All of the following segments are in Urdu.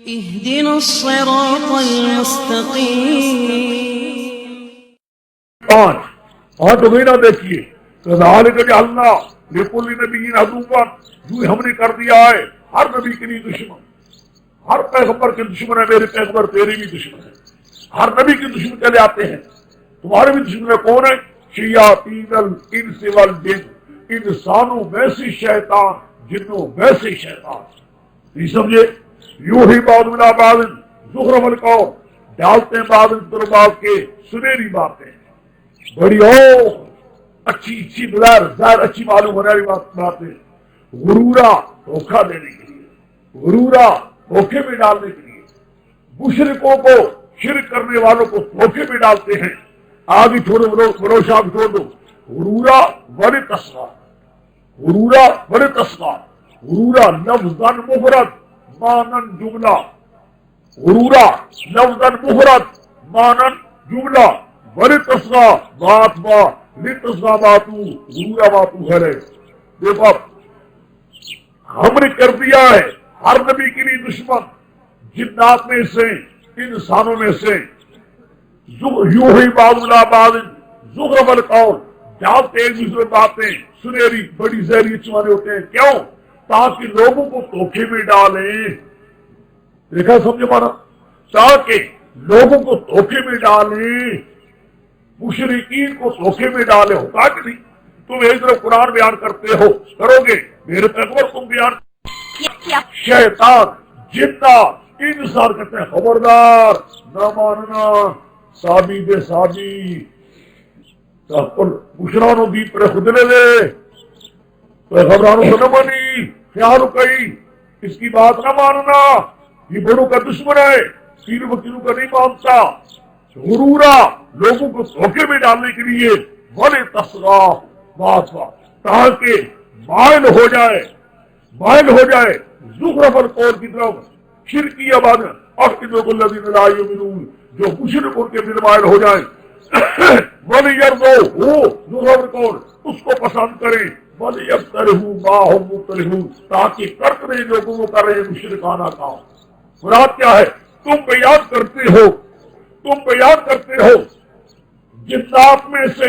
اهدنا الصراط المستقيم. اور تو گئی نہ دیکھیے کذالک جعلنا لکل نبی عدوا، جو ہم نے کر دیا ہے ہر نبی کے لیے دشمن. ہر پیغمبر کے دشمن ہے میرے پیغمبر، تیرے بھی دشمن ہے. ہر نبی کے دشمن چلے آتے ہیں. تمہارے بھی دشمن کون ہے؟ شیاطین الانس والجن، انسانوں میں سے شیطان، جنوں میں سے شیطان. نہیں سمجھے؟ یوحی بعض الی بعض زخرف القول، ڈالتے ہیں بعض بعض کے سنہری باتیں، بڑی اچھی بغیر ظاہر اچھی معلوم ہونے والی باتیں، غرورا دھوکہ دینے کے لیے، غرورا دھوکے میں ڈالنے کے لیے. مشرکوں کو، شرک کرنے والوں کو دھوکے میں ڈالتے ہیں. آگے چھوڑو، بھروسہ چھوڑ دو. غرورا بڑے تصغار، غرورا بڑے تصغار، غرورا لفظاً مفرد مانن جملہ، غرورا لفظاً مفرد مانن جملہ، بڑے تصغار بات لتصغا باتو غرورا باتو ہے. دیکھو اب ہم نے کر دیا ہے ہر نبی کے لیے دشمن، جنات میں سے، انسانوں میں سے. یوحی بعض الی بعض زخرف القول، ڈالتے ایک دوسرے باتیں سنہری بڑی زہری اچھی والے ہوتے ہیں. کیوں؟ تاکہ لوگوں کو دھوکے میں ڈالیں. دیکھا سمجھے مانا؟ تاکہ لوگوں کو دھوکے میں ڈالیں، مشرکین کو دھوکے میں ڈالے. ہوتا کہ نہیں؟ تم ایک طرف قرآن بیان کرتے ہو، کرو گے میرے پیغمبر تم بیان، شیطان جنات انسان کہتے ہیں خبردار نہ ماننا، سابی دے سابی پشرانوں دی پر خود لے لے، خبرانوں کو نہ مانی، خیال کئی اس کی بات نہ ماننا، یہ بڑوں کا دشمن ہے، تینوں وکیلوں کا نہیں مانتا. غرورا لوگوں کو دھوکے میں ڈالنے کے لیے، بڑے تصغا بات تاکہ مائل ہو جائے زخرف القول کی طرف، شرکی عبادت اور الذین لا یؤمنون، جو مشرک ان کے دل مائل ہو جائیں. وَلِيَرْضَوْهُ زخرف القول، اس کو پسند کریں. وَلِيَبْتَلِهُ مَا هُمْ مُبْتَلِعُونَ، تاکہ کرتے لوگوں کو کر رہے مشرکانہ کام. مراد کیا ہے؟ تم بیان کرتے ہو جنات میں سے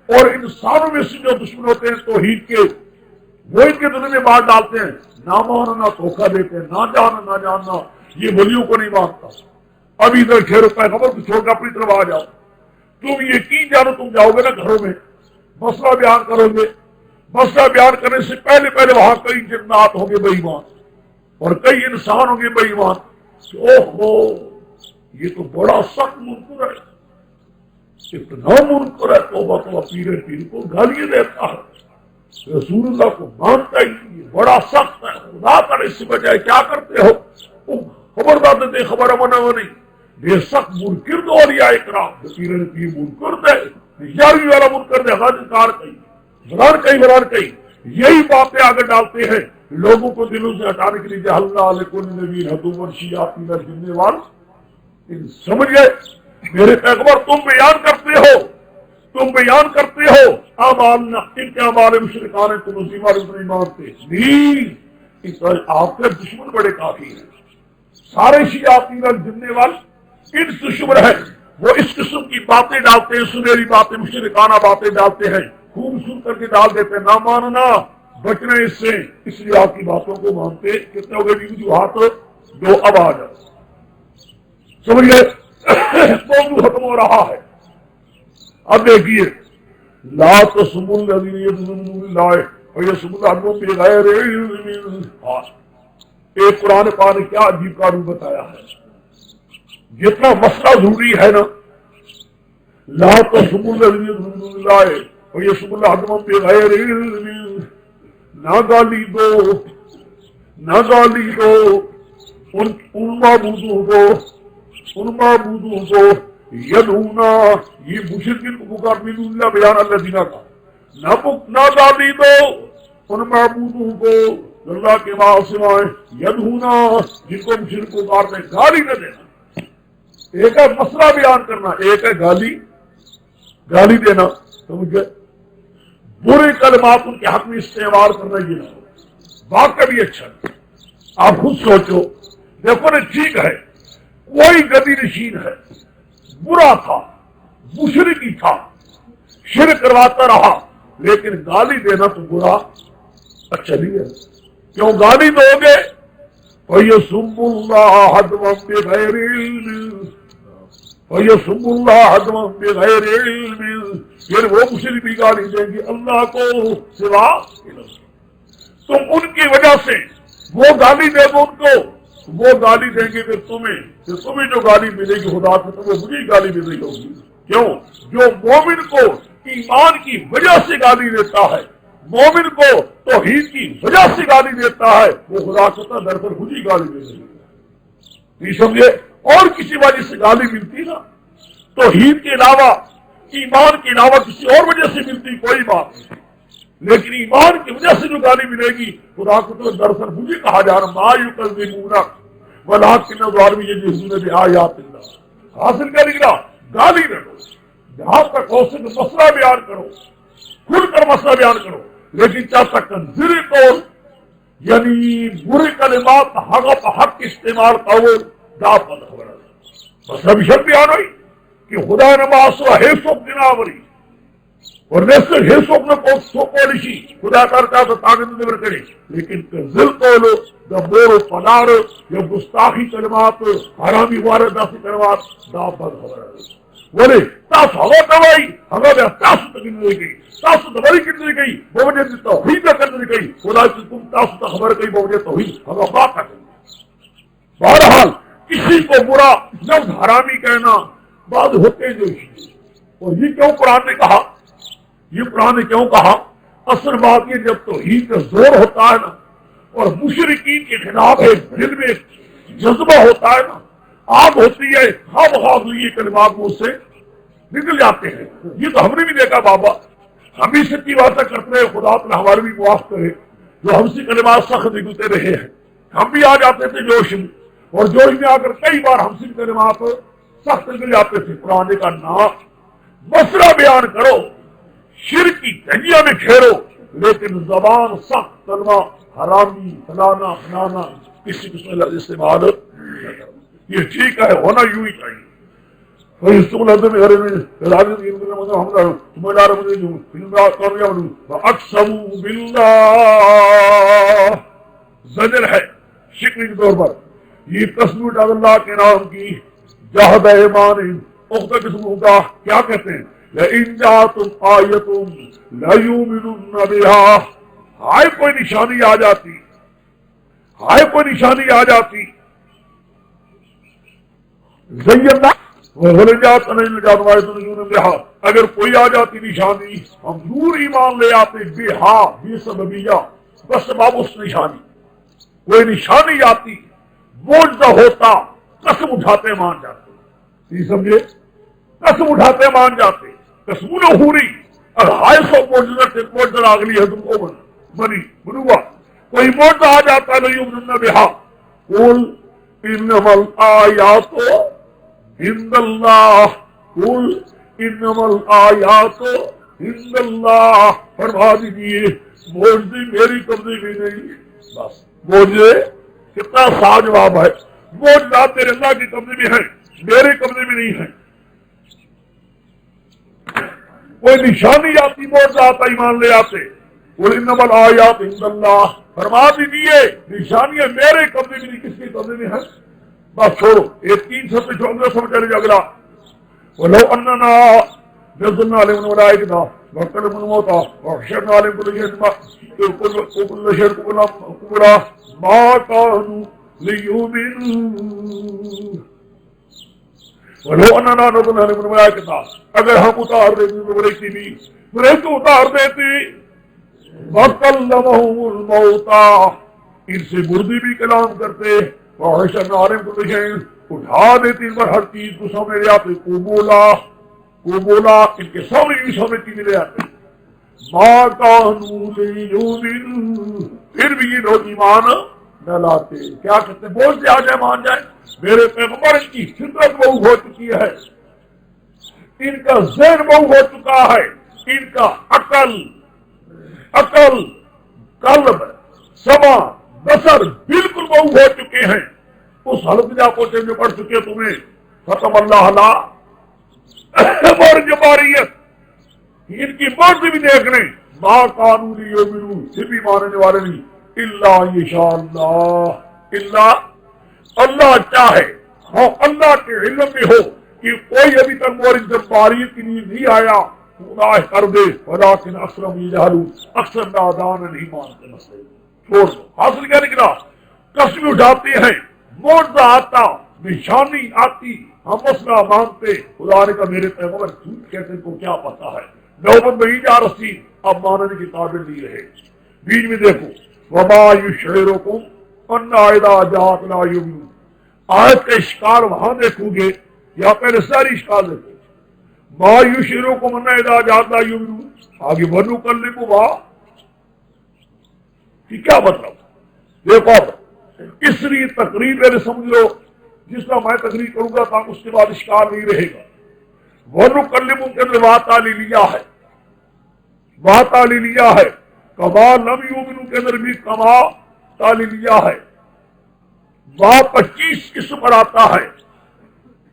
اور انسانوں میں سے جو دشمن ہوتے ہیں توحید کے، وہ ان کے دل میں بات ڈالتے ہیں. نہ ماننا دھوکہ دیتے ہیں، نہ جاننا یہ ولیوں کو نہیں مانتا. ابھی ادھر ٹھہرو، پیغمبر کو چھوڑ کر اپنی طرف آ جاؤ. تم یقین جانو، تم جاؤ گے نا گھروں میں مسئلہ بیان کرو گے، مسئلہ بیان کرنے سے پہلے وہاں کئی جنات ہوں گے بے ایمان اور کئی انسان ہوں گے بے ایمان. اوہو یہ تو بڑا سخت منکر ہے، اتنا منکر ہے، توبہ پیر کو گالیاں دیتا ہے، رسول اللہ کو مانتا ہی نہیں، بڑا سخت ہے. خدا کرے اس سے بجائے کیا کرتے ہو؟ خبردار دیتے خبر امنا نہیں، بے سخت منکر دو اولیاء اکرام پیر منکر دے، یارویں والا منکر دے، ہزار کئی یہی باتیں آگے ڈالتے ہیں لوگوں کو دلوں سے ہٹانے کے لیے. جعلنا لکل نبی عدوا شیاطین الجن والانس. سمجھ گئے میرے پیغمبر؟ تم بیان کرتے ہو اعمال ان کے اعمال مشرکان ہیں، تم اسی بارے میں نہیں مانتے. نہیں، آپ کے دشمن بڑے کافی ہیں. سارے شیاطین الجن والانس دشمن ہیں، وہ اس قسم کی باتیں ڈالتے ہیں، سنہری باتیں مشرکانہ باتیں ڈالتے ہیں، خوب سن کر کے ڈال دیتے ہیں. نہ ماننا، بچنا اس سے، اس لیے آپ کی باتوں کو مانتے. کتنے ہو گئے جو ہاتھ جو اب آ جائے. سمجھ گئے؟ موضوع ختم ہو رہا ہے. اب دیکھیے لا تسبوا الذین یدعون اللہ ویسبوا عدوا بغیر علم. ایک قرآن پاک نے کیا عجیب قانون بتایا ہے. جتنا مسئلہ ضروری ہے نا، لا تسبوا الذین یدعون اللہ ویسبوا عدوا بغیر علم، نہ گالی دو ان معبودوں کو یدعونا، یہ مشرکین کو پکار من اللہ بیان الذین کا، نہ گالی دو ان معبودوں کو اللہ کے بعد سوائے، یدعونا جن کو مشرک پکارتے ہیں، گالی نہ دینا. ایک ہے مسئلہ بیان کرنا، ایک ہے گالی دینا. سمجھ گئے؟ برے کلمات ان کے حق میں استعمال کرنا یہ نہ ہو. واقعہ بھی اچھا نہیں. آپ خود سوچو دیکھو نا ٹھیک ہے کوئی گدی نشین ہے برا تھا مشرکی تھا شرک کرواتا رہا لیکن گالی دینا تو برا اچھا نہیں ہے کیوں گالی دو گے وَيَسُبُّ اللَّهَ عَدْوًا بِغَيْرِ عِلْمٍ وَيَسُبُّ اللَّهَ عَدْوًا بِغَيْرِ عِلْمٍ پھر وہ مشرک بھی گالی دیں گے اللہ کو سوا تم ان کی وجہ سے وہ گالی دے دو ان کو وہ گالی دیں گے پھر تمہیں جو گالی ملے گی خدا سے تو وہ مجھے گالی مل رہی ہوگی کیوں جو مومن کو ایمان کی وجہ سے گالی دیتا ہے مومن کو توحید کی وجہ سے گالی دیتا ہے وہ خدا سے دراصل مجھے گالی مل رہی ہے نہیں سمجھے اور کسی وجہ سے گالی ملتی نا توحید کے علاوہ ایمان کے علاوہ کسی اور وجہ سے ملتی کوئی بات نہیں لیکن ایمان کی وجہ سے جو گالی ملے گی خدا کو تو دراصل مجھے کہا جا رہا ما یکذبون ولکن الظالمون یجحدون بآیات اللہ حاصل کر لیا گالی نہ دو جہاں تک ہو سکے مسئلہ بیان کرو کھل کر مسئلہ بیان کرو لیکن کیا تک کنزری طور یعنی برے کلمات حق استعمال کرو دا پتہ خبر مسئلہ بھی شک بیان ہوئی کہ خدا نماز ہے سوک جناوری اور نیسے ہے سوک نہ سوکولشی خدا کرتا تو طاقت نبر کرے لیکن کنزل قولو دا بور پنار یا گستاخی کلمات حرامی واردہ سے کلمات دا پتہ خبر بولے تاسو ہوا دوائی ہوا بیا تاسو تکن دے گئی تاسو دوائی کن دے گئی بوجہ دی توحید نہ کر دے گئی خدا سے تم تاسو تا خبر کئی بوجہ توحید ہوا بات کر دے بہرحال کسی کو برا لفظ حرامی کہنا بعد ہوتے جو اور یہ کیوں قرآن نے کہا یہ قرآن نے کیوں کہا اصل بات یہ جب توحید کا زور ہوتا ہے نا اور مشرکین کے خلاف ایک دل میں جذبہ ہوتا ہے نا آگ ہوتی ہے خواہ یہ کلمات مجھ سے نکل جاتے ہیں یہ تو ہم نے بھی دیکھا بابا ہم بھی سچی باتیں کرتے ہیں خدا اپنا ہمارے بھی معاف کرے جو ہم سے کلمات سخت نکلتے رہے ہیں ہم بھی آ جاتے تھے جوش میں اور جوش میں آ کر کئی بار ہم سے کلمات سخت نکل جاتے تھے قرآن کا نام مسئلہ بیان کرو شرک کی دنیا میں کھیرو لیکن زبان سخت کلمہ حرامی فلانا فلانا کسی قسم کا استعمال یہ ٹھیک ہے ہونا یوں ہی چاہیے زجر ہے شکری کے طور پر یہ قسم اٹھا اللہ کے نام کی جہد ایمان اختہ قسم ہوگا کیا کہتے ہیں لئن جاءتم آیۃ لیؤمنن بہا ہائے کوئی نشانی آ جاتی ہائے کوئی نشانی آ جاتی زینا وغلجات انجات وائدن بہا اگر کوئی آ جاتی نشانی ہم نور ایمان لے آتے بہا بے سببیہ بس باب اس نشانی کوئی نشانی آتی معجزہ ہوتا قسم اٹھاتے مان جاتے نہیں سمجھے قسم اٹھاتے مان جاتے قسم نہ ہو رہی اور ہائے سو معجزہ آگلی ہے تم کو بنی بنوا کوئی معجزہ آ جاتا ہے لیؤمنن بہا قل انما الآیات عند اللہ قل انما الآیات عند اللہ فرما دیجیے معجزے میری قبضے میں نہیں بس معجزے کتنا سا جواب ہے معجزات تیرے اللہ کی قبضے میں ہیں میرے قبضے میں نہیں ہیں کوئی نشانی آتی معجزات ایمان لے آتے قل انما الآیات عند اللہ فرما دیجیے نشانیاں میرے قبضے میں نہیں کس کے قبضے میں ہیں بس چھوڑو ایک 300 سے اگلا سب چلے اگلا ولو اننا نزلنا عليهم الملائكة وكلمهم الموتى وحشرنا عليهم كل شيء قبلا ما كانوا ليؤمنوا ولو اننا نزلنا عليهم الملائكة اگر ہم اتار دیتے ملائکے بھی ملائکے اتار دیتے وكلمهم الموتى ان سے مردے بھی کلام کرتے وحشرنا عليهم كل شيء اٹھا دیتی پر ہر چیز کو سامنے لے آتے کو بولا ان کے سامنے بھی سامنے چیزیں لے آتے ما کانوا لیؤمنوا پھر بھی یہ لوگ ایمان نہ لاتے کیا کہتے بول سے آ جائے مان جائے میرے پیغمبر کی فطرت بہو ہو چکی ہے ان کا ذہن بہو ہو چکا ہے ان کا عقل قلب سمع بصر بالکل بہو ہو چکے ہیں اس حالت میں جا پہنچے جو پڑھ چکے تمہیں ختم اللہ جباریت، ان کی موت بھی دیکھ لیں، ما قانونی یومنون، پھر بھی ماننے والے نہیں، اللہ یشاء اللہ، اللہ اللہ چاہے، ہاں اللہ کے علم میں ہو کہ کوئی ابھی تک مورد جباریت کے لیے نہیں آیا، گناہ کر دے، ولیکن اکثرهم یجہلون، اکثر نادان نہیں مانتے مسئلے، چھوڑ دو۔ حاصل کیا نکلا؟ قسم اٹھاتے ہیں، معجزہ آتا، نشانی آتی، ہم مسئلہ مانتے، خدا نے کہا میرے پیغمبر جھوٹ کہتے کو کیا پتا ہے، نوبت میں ہی جا رسی، اب ماننے کی قابل نہیں رہے۔ بیچ میں دیکھو وما یشعرکم انا اذا جاءت لا یؤمنون، آیت کا اشکال وہاں دیکھو گے یا پہلے ساری اشکال دیکھو، ما یشعرکم انا اذا جاءت لا یؤمنون، آگے ونکلم ما کہ کیا مطلب؟ دیکھو اس لیے تقریر میرے سمجھ لو جس طرح میں تقریر کروں گا تاکہ اس کے بعد اشکال نہیں رہے گا۔ وَنُكَلِّمُ کے اندر وا تعلیلیہ ہے، وا تعلیلیہ ہے، کما لم یؤمنوا کے اندر بھی کما تعلیلیہ ہے، وا 25 قسم پر آتا ہے،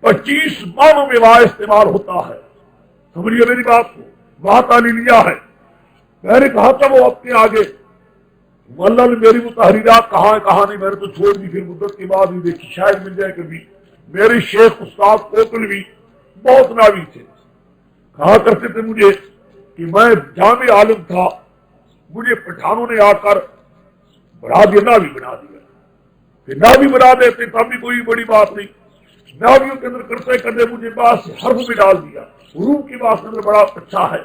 25 معنوں میں وا استعمال ہوتا ہے، سمجھیے میری بات کو، وا تعلیلیہ ہے۔ میں نے کہا تھا وہ اپنے آگے اللہ نے میری وہ تحریرات کہاں ہے کہاں نہیں، میں نے تو چھوڑ دی، پھر مدت کے بعد ہی دیکھی، شاید مل جائے کبھی۔ میرے شیخ استاد کوکلوی بہت ناوی تھے، کہا کرتے تھے مجھے کہ میں جامع عالم تھا، مجھے پٹھانوں نے آ کر بڑھا دیا، ناوی بنا دیا، پھر ناوی بنا دیتے تب بھی کوئی بڑی بات نہیں، ناویوں کے اندر کرتے کرتے مجھے باس حرف میں ڈال دیا، حروف کی بات کے اندر بڑا اچھا ہے،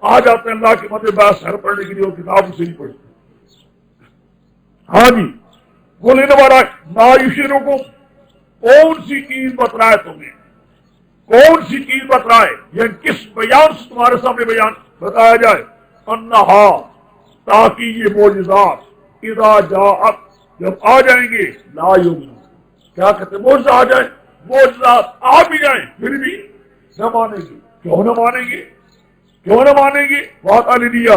آ جاتے ہیں اللہ کے مدد باس حرف پڑھنے کے لیے وہ کتاب اسے نہیں پڑھتے۔ ہاں جی بولے نا بارا ما یشعرکم، کون سی چیز بتلائے تمہیں، کون سی چیز بتلائے، یعنی کس بیان سے تمہارے سامنے بیان بتایا جائے، انہا تاکہ یہ معجزات اذا جاءت جب آ جائیں گے لا یؤمنون، کیا کہتے ہیں معجزہ آ جائیں، معجزات آ بھی جائیں پھر بھی نہ مانیں گے، کیوں نہ مانیں گے، کیوں نہ مانیں گے؟ بات علی دیا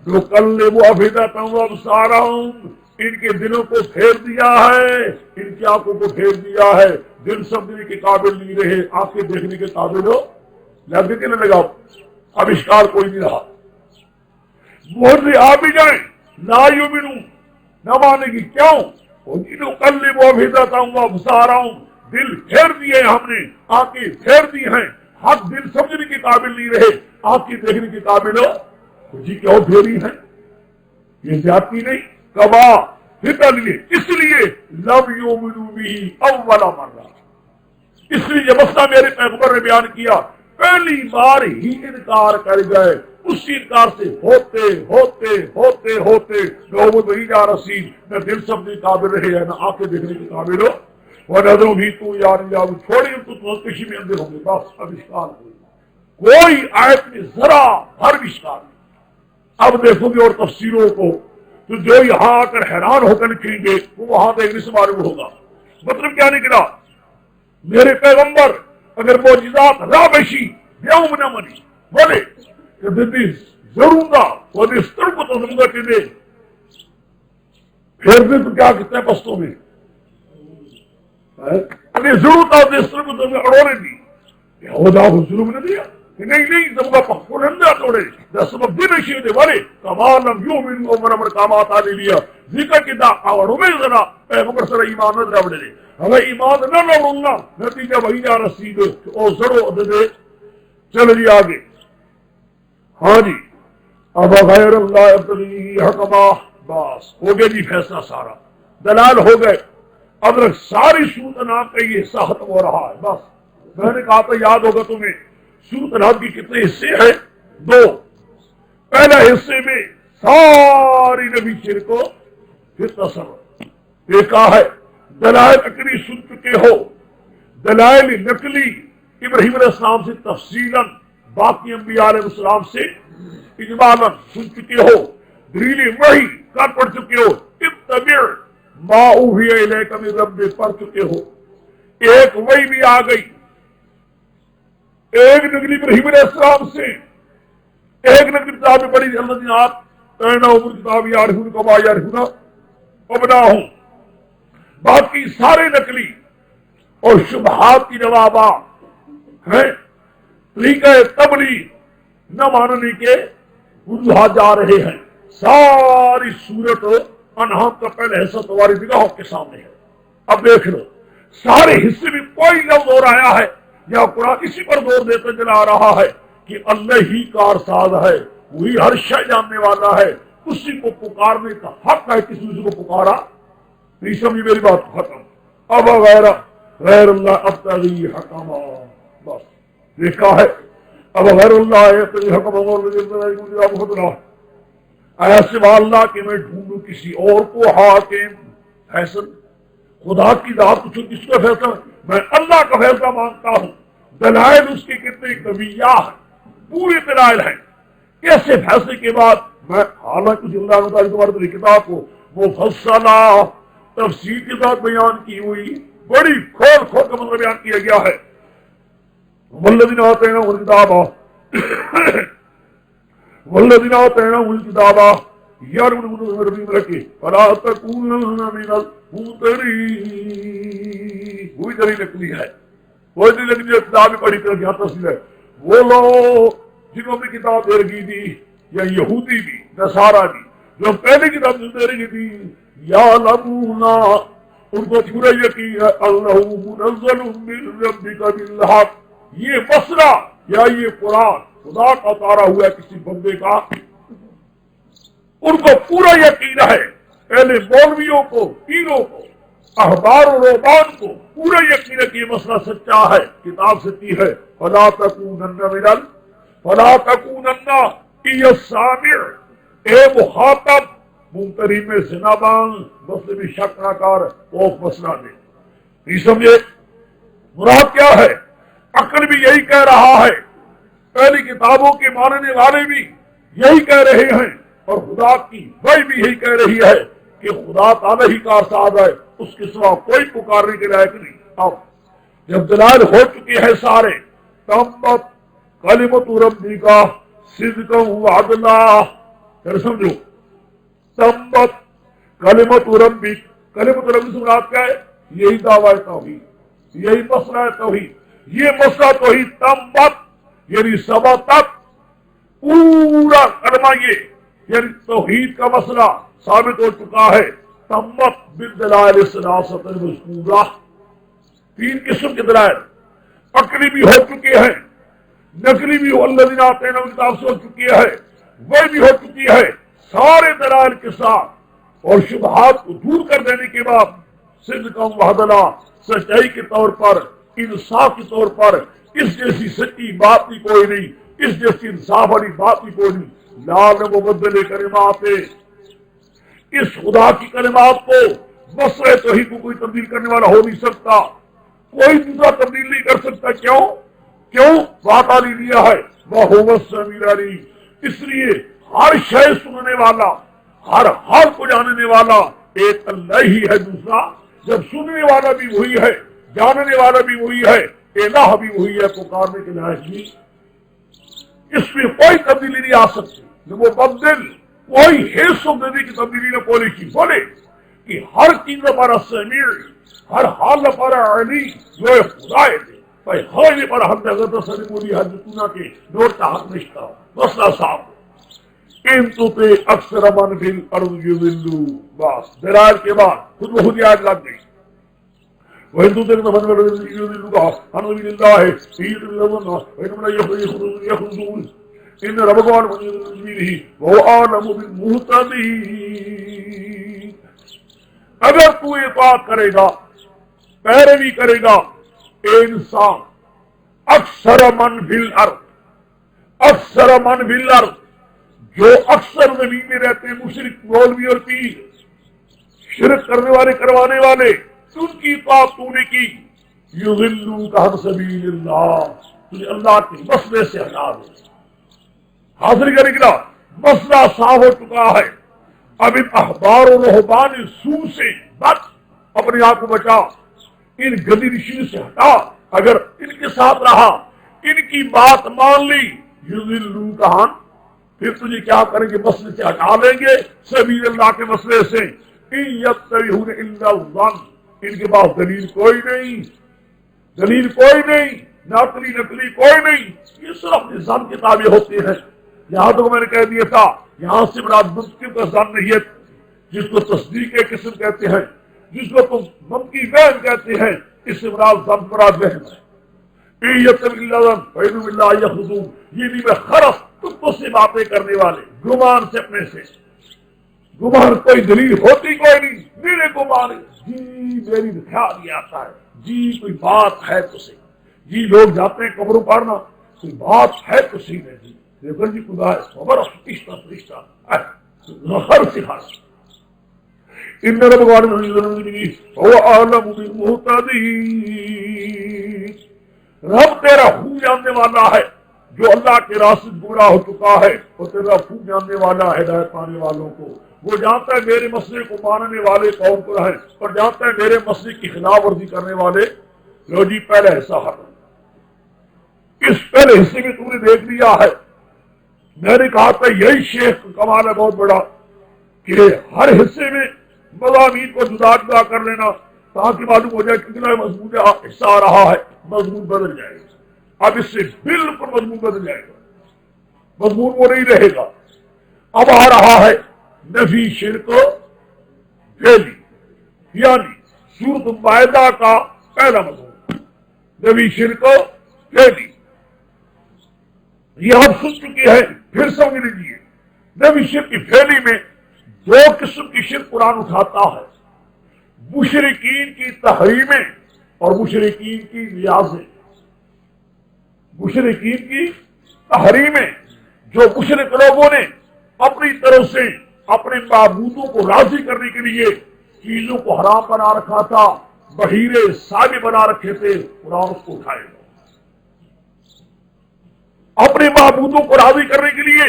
نُقَلِّبُ أَفْئِدَتَهُمْ وَأَبْصَارَهُمْ، ان کے دلوں کو پھیر دیا ہے، ان کی آنکھوں کو پھیر دیا ہے، دل سمجھنے کے قابل نہیں رہے، آنکھیں دیکھنے کے قابل ہو لگ کے نہ لگاؤ، اب اشکال کوئی نہیں رہا، معجزے آ بھی جائیں لا یؤمنون، نہ مانے گی، کیوں؟ نُقَلِّبُ أَفْئِدَتَهُمْ وَأَبْصَارَهُمْ، دل پھیر دیے ہم نے، آنکھیں پھیر دی ہیں، حق دل سمجھنے کے قابل نہیں رہے، آنکھیں دیکھنے کے قابل ہو جی، کیوں پھیری ہے؟ یہ زیادتی نہیں، کما اس لیے لم یؤمنوا به اول مرہ، اس لیے یہ مسئلہ میرے پیغمبر نے بیان کیا، پہلی بار ہی انکار کر گئے، اسی انکار سے ہوتے ہوتے ہوتے ہوتے نوبت وہی جا رسید، نہ دل سمجھنے قابل رہے ہیں نہ آنکھیں دیکھنے کے قابل ہو، وہ نظروں بھی تو یار چھوڑی تو کسی میں اندر ہوں گے، بس اب اشکال کوئی آیت میں ذرا ہر اشکال نہیں۔ اب دیکھو گے اور تفسیروں کو تو جو یہاں آ کر حیران ہو کر لکھیں گے وہ وہاں دیکھنے سے معلوم ہوگا۔ مطلب کیا نکلا؟ میرے پیغمبر اگر معجزات رابشی یوم نہ منی بولے کہ بندی ضرور گا وہ استر کو تو دوں گا کہ دے پھر بھی تو کیا کہتے ہیں پستوں میں ضرور تھا استر کو تمہیں اڑونے دی، خدا کو ظلم نہ دیا کہ نہیں تم کا پخورندہ توڑے دا سبب دن شیئے دے والے کمالم یومن عمر کامات آنے لیا ذکر کی دا آوڑوں میں ذرا پیغمبر سر ایمان نہ دراوڑے دے، ہمیں ایمان نہ لوڑوں گا، نتیجہ وہی جا رسید او زرو دے چل جی آگے۔ ہاں جی اب غیر اللہ ابتدی حکمہ، بس ہو گئے جی فیصلہ سارا، دلال ہو گئے، اب ساری صورت نام کا یہ حصہ ختم ہو رہا ہے۔ بس میں نے کہا تھا یاد ہوگا تمہیں سورۃ الحج کی کتنے حصے ہیں؟ 2۔ پہلے حصے میں ساری نبی شرک کو پھر تصور دیکھا ہے، دلائل عقلی سن چکے ہو، دلائل نقلی ابراہیم علیہ السلام سے تفصیلاً، باقی انبیاء علیہ السلام سے اجمالاً سن چکے ہو، دلیل وحی کر پڑھ چکے ہو، اتبع ما اوحی الیک من ربک پڑھ چکے ہو، ایک وحی بھی آ گئی، ایک نقلی ابراہیم علیہ السلام سے، ایک نقلی کتاب میں بڑی الذین کہنا عمر کتاب یارہون کما یارہون ابناہم، باقی سارے نقلی اور شبہات کی جوابات ہیں، طریقہ تبلیغ نہ ماننے کے وجوہات جا رہے ہیں۔ ساری صورت انعام کا پہلا حصہ تمہاری نگاہوں کے سامنے ہے۔ اب دیکھ لو، سارے حصے میں کوئی لفظ اور آیا ہے یا قرآن اسی پر زور دیتے چلا رہا ہے کہ اللہ ہی کارساز ہے، وہی ہر شے جاننے والا ہے، اسی کو پکارنے کا حق ہے، کسی دوسرے کو پکارا نہیں۔ سمجھ میری بات ختم۔ اب غیر اللہ ابتغی حکما، بس دیکھا ہے، اب غیر اللہ ابتغی حکما اور ایسے اللہ کہ میں ڈھونڈوں کسی اور کو حاکم فیصل۔ خدا کی ذات پوچھو کس کا فیصلہ؟ میں اللہ کا فیصلہ مانگتا ہوں۔ دلائل اس کے کتنے قویہ ہیں، پورے دلائل ہیں۔ ایسے فیصلے کے بعد میں حالانکہ اللہ تعالیٰ تمہاری کتاب کو مفصلہ تفصیل کے ساتھ بیان کی ہوئی، بڑی کھول کھول کا مطلب بیان کیا گیا ہے۔ والذین آتیناہم الکتاب والذین آتیناہم الکتاب یعلمون ما فی ربی فلا تکونن من الممترین۔ وہی دلیل نکلی ہے، وہی دلیل نکلی کتاب میں پڑھی کر یہاں تفصیل ہے۔ وہ لوگ جنہوں نے کتاب دے رکھی تھی، یا یہودی بھی نصارہ بھی، جو پہلے کتاب دے رکھی تھی، یعلمون ان کو پورا یقین ہے اللہ منزل من ربک بالحق، یہ مسئلہ یا یہ قرآن خدا کا اتارا ہوا ہے کسی بندے کا، ان کو پورا یقین ہے۔ پہلے مولویوں کو، پیروں کو، احبار و رہبان کو پورا یقین ہے کہ یہ مسئلہ سچا ہے، کتاب سچی ہے۔ فلا تکونن ای السامع، اے مخاطب ممتری میں زنابان مسئلے میں شک نہ کر، خوف مسئلہ دے نہیں سمجھے۔ مراد کیا ہے؟ عقل بھی یہی کہہ رہا ہے، پہلی کتابوں کے ماننے والے بھی یہی کہہ رہے ہیں، اور خدا کی وحی بھی یہی کہہ رہی ہے کہ خدا تعالی ہی کارساز ہے، اس کے سوا کوئی پکارنے کے لائق نہیں۔ اب جب دلائل ہو چکے ہیں سارے، تمت کلمۃ ربک صدقا وعدلا، پھر سمجھو تمت کلمۃ ربک، کلمۃ ربک سے مراد کیا ہے؟ یہی دعویٰ توحید، یہی مسئلہ توحید، یہ مسئلہ توحید تمت یعنی ثبتت، پورا کلمہ یہ یعنی توحید کا مسئلہ ثابت ہو چکا ہے۔ تمت بالدلائل الثلاثۃ المذکورہ، تین قسم کے دلائل، عقلی بھی ہو چکے ہیں، نقلی بھی الذین آتیناہم الکتاب سے ہو چکی ہے، وہ بھی ہو چکی ہے، سارے دلائل کے ساتھ، اور شبہات کو دور کر دینے کے بعد صدقا وعدلا، سچائی کے طور پر، انصاف کے طور پر، اس جیسی سچی بات بھی کوئی نہیں، اس جیسی انصاف والی بات بھی کوئی نہیں۔ لا مبدل کلمات، اس خدا کی کلمات کو مسئلہ توحید کو کوئی تبدیل کرنے والا ہو نہیں سکتا، کوئی دوسرا تبدیل نہیں کر سکتا۔ کیوں بات علی لیا ہے وَهُوَ السَّمِيعُ الْعَلِيمُ، اس لیے ہر شے سننے والا، ہر حال کو جاننے والا ایک اللہ ہی ہے۔ دوسرا جب سننے والا بھی وہی ہے، جاننے والا بھی وہی ہے، الہ بھی وہی ہے، پکارنے کے لائق بھی اس میں کوئی تبدیلی نہیں آ سکتی۔ وہ مبدل کوئی حص دینے کی تبدیلی نہ بولے کی بولے کہ ہر چیز پر سمیع، ہر حال پر علی، جو خدا ہے بھائی خالی پر حد حضرت صلی مولی حضرتنا کے نوٹ کا حق نشتا مسئلہ صاحب ان تو پہ اکثر من فی الارض یضلوا، بس دلائل کے بعد خود بخود یاد لگ گئی۔ وَإِن تُطِعْ مَن فِي الْأَرْضِ يُضِلُّكَ عَن سَبِيلِ اللَّهِ إِن يُضِلُّونَ وَإِنَّهُمْ لَا يَخْرُجُونَ إِنَّ رَبَّكَ أَعْلَمُ بِمَن وَهُوَ أَعْلَمُ بِالْمُهْتَدِينَ۔ اگر تو اطاعت کرے گا، پیروی کرے گا، اے انسان، اکثر من فی الارض، اکثر من فی الارض، جو اکثر زمین میں رہتے ہیں، مشرک مولوی اور پیر، شرک کرنے والے کروانے والے، ان کی اطاعت تو نے کی، یضلوک عن سبیل اللہ، تجھے اللہ کے مسئلے سے ہٹا دے۔ حاصل کرنے کے لیے مسئلہ صاف ہو چکا ہے۔ اب ان احبار و رہبان سو سے بچ، اپنے آپ کو بچا، ان گدی نشین سے ہٹا۔ اگر ان کے ساتھ رہا، ان کی بات مان لی، یضلوک عن، پھر تجھے کیا کریں گے؟ مسئلے سے ہٹا لیں گے، سبیل اللہ کے مسئلے سے۔ ان یتبعون الا الظن، ان کے پاس دلیل کوئی نہیں، دلیل کوئی نہیں، نقلی کوئی نہیں، یہ صرف اپنی ظن کی تابع ہوتی ہے۔ یہاں تو میں نے کہہ دیا تھا، یہاں سے مراد ممکن کا ظن نہیں ہے جس کو تصدیق قسم کہتے ہیں، جس کو تم ممکن وہم کہتے ہیں، اس سے مراد ظن مراد وہم ہے۔ یہ بھی میں خرف تم سے باتیں کرنے والے، گمان سے اپنے سے، گمان کوئی دلیل ہوتی کوئی نہیں، میرے گمان جی میری خیال یہ آتا ہے، جی کوئی بات ہے تو صحیح، جی لوگ جاتے ہیں قبروں پر نا، کوئی بات ہے تو صحیح ہے جی، لیکن جی خدا ہے خبر فرشتہ ہر سکھا ان رب تیرا خوب جاننے والا ہے جو اللہ کے راستے گمراہ ہو چکا ہے، اور تیرا خوب جاننے والا ہے ہدایت پانے والوں کو۔ وہ جانتا ہے میرے مسئلے کو ماننے والے قوم کو ہے، اور جانتا ہے میرے مسئلے کی خلاف ورزی کرنے والے لو جی پہلا حصہ ختم۔ اس پہلے حصے میں تم نے دیکھ لیا ہے، میں نے کہا تھا یہی شیخ کمال ہے بہت بڑا کہ ہر حصے میں مضامین کو جدا جدا کر لینا تاکہ معلوم ہو جائے کتنا مضمون حصہ آ رہا ہے، مضمون بدل جائے گا۔ اب اس سے بالکل مضمون بدل جائے گا، مضمون وہ نہیں رہے گا۔ اب آ رہا ہے نفی شرک فعلی، یعنی سورۃ مائدہ کا پہلا مضمون نفی شرک فعلی۔ یہ آپ سن چکے ہیں، پھر سمجھ لیجیے۔ نفی شرک کی فعلی میں دو قسم کی شرک قرآن اٹھاتا ہے، مشرکین کی تحریمیں اور مشرکین کی ریاضیں۔ مشرکین کی تحریمیں، جو مشرک لوگوں نے اپنی طرف سے اپنے معبودوں کو راضی کرنے کے لیے چیزوں کو حرام بنا رکھا تھا، بحیرے سابے بنا رکھے تھے، قرآن اس کو اٹھائے گا۔ اپنے معبودوں کو راضی کرنے کے لیے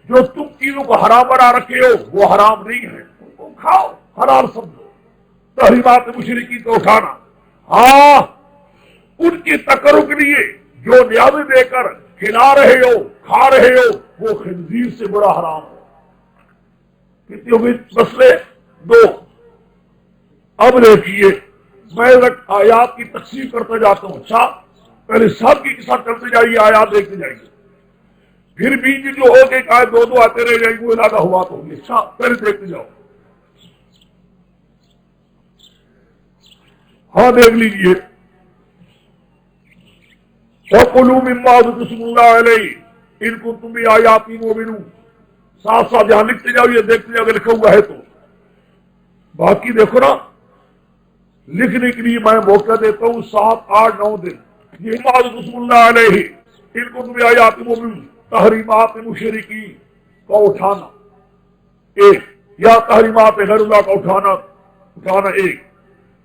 جو تم چیزوں کو حرام بنا رکھے ہو وہ حرام نہیں ہے، ان کو کھاؤ، حلال سمجھو۔ تحریمات مشرکین کو اٹھانا، ہاں ان کی تقرر کے لیے جو نیازیں دے کر کھلا رہے ہو، کھا رہے ہو، وہ خنزیر سے بڑا حرام ہے۔ کتنے ہوئے مسئلے؟ دو۔ اب دیکھیے میں آیات کی تقسیم کرتا جاتا ہوں، اچھا پہلے سب کی ساتھ چلتے جائیے، آیات دیکھتے جائیے، پھر بیچ جو ہو گئے کہ دو دو آتے رہ جائیں گے، وہ ارادہ ہوا تو ہوگی۔ اچھا پہلے دیکھتے جاؤ، ہاں دیکھ لیجیے۔ وَقُلُوا مِمَّا ذُكِرَ اسْمُ اللَّهِ عَلَيْهِ إِن كُنتُم بِآيَاتِهِ مُؤْمِنُونَ۔ ساتھ ساتھ یہاں لکھتے جاؤ، یہ دیکھتے جاؤ اگر لکھا ہوا ہے تو۔ باقی دیکھو نا، لکھنے کے لیے میں موقع دیتا ہوں 7 8 9 دن۔ یہ مِمَّا ذُكِرَ اسْمُ اللَّهِ عَلَيْهِ إِن كُنتُم بِآيَاتِهِ مُؤْمِنُونَ، تحریمات مشرکین کا اٹھانا ایک، یا تحریمات غیر اللہ کا اٹھانا ایک۔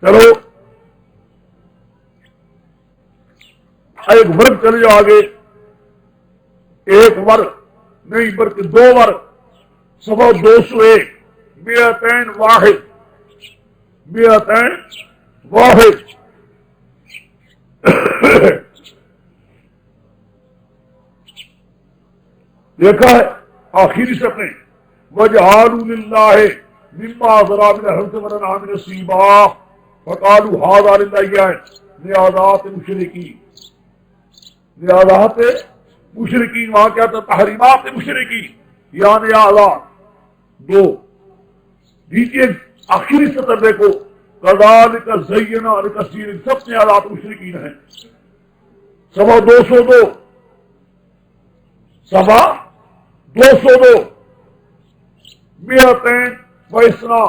چلو ایک ورگ چلے جاؤ آگے، ایک ورگ نہیں بلکہ 2 ورگ، صفحہ 201، 201 واحد، 201 واحد۔ دیکھا ہے آخری سے اپنے وَجَعَلُوا لِلَّهِ مِمَّا ذَرَأَ مِنَ الْحَرْثِ وَالْأَنْعَامِ نَصِيبًا وَقَالُوا هَٰذَا لِلَّهِ نیازات مشرکین، نیازات مشرکین، وہاں کیا تھا؟ تحریمات مشرکین یا نیازات۔ 2 دیکھیے آخری سطر دیکھو، كَذَٰلِكَ زَيَّنَا لِكَثِيرٍ، سب نیازات مشرکین ہیں۔ صفحہ 202، صفحہ 202، 202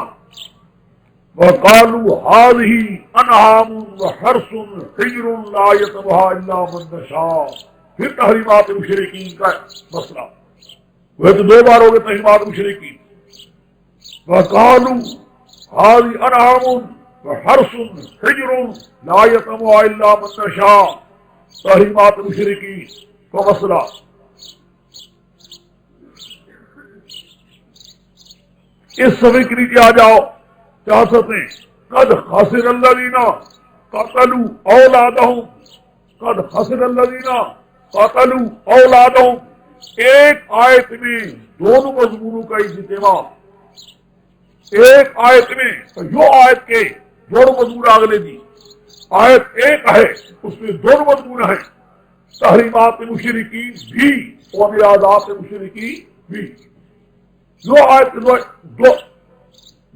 وَقَالُوا هَٰذِهِ أَنْعَامٌ وَحَرْثٌ حِجْرٌ لَا يَطْعَمُهَا إِلَّا مَن نَّشَاءُ۔ پھر تحریمات مشرکین کا مسئلہ، وہ تو 2 بار ہو گئے تحریمات مشرکین۔ وَقَالُوا هَٰذِهِ أَنْعَامٌ وَحَرْثٌ حِجْرٌ لَا يَطْعَمُهَا إِلَّا مَن نَّشَاءُ، تحریمات مشرکین کا مسئلہ۔ اس صفحے کے نیچے آ جاؤ، کیا سکتے قد خسر الذین قتلوا اولادہم، قد خسر الذین قتلوا اولادہم۔ ایک آیت میں دونوں مضمونوں کا اجتماع، ایک آیت میں تو یو آیت کے دونوں مضمون آگلے دی، آیت ایک ہے، اس میں دونوں مضمون ہیں، تحریمات مشرکین بھی اور میادات مشرکین بھی. جو آیت دو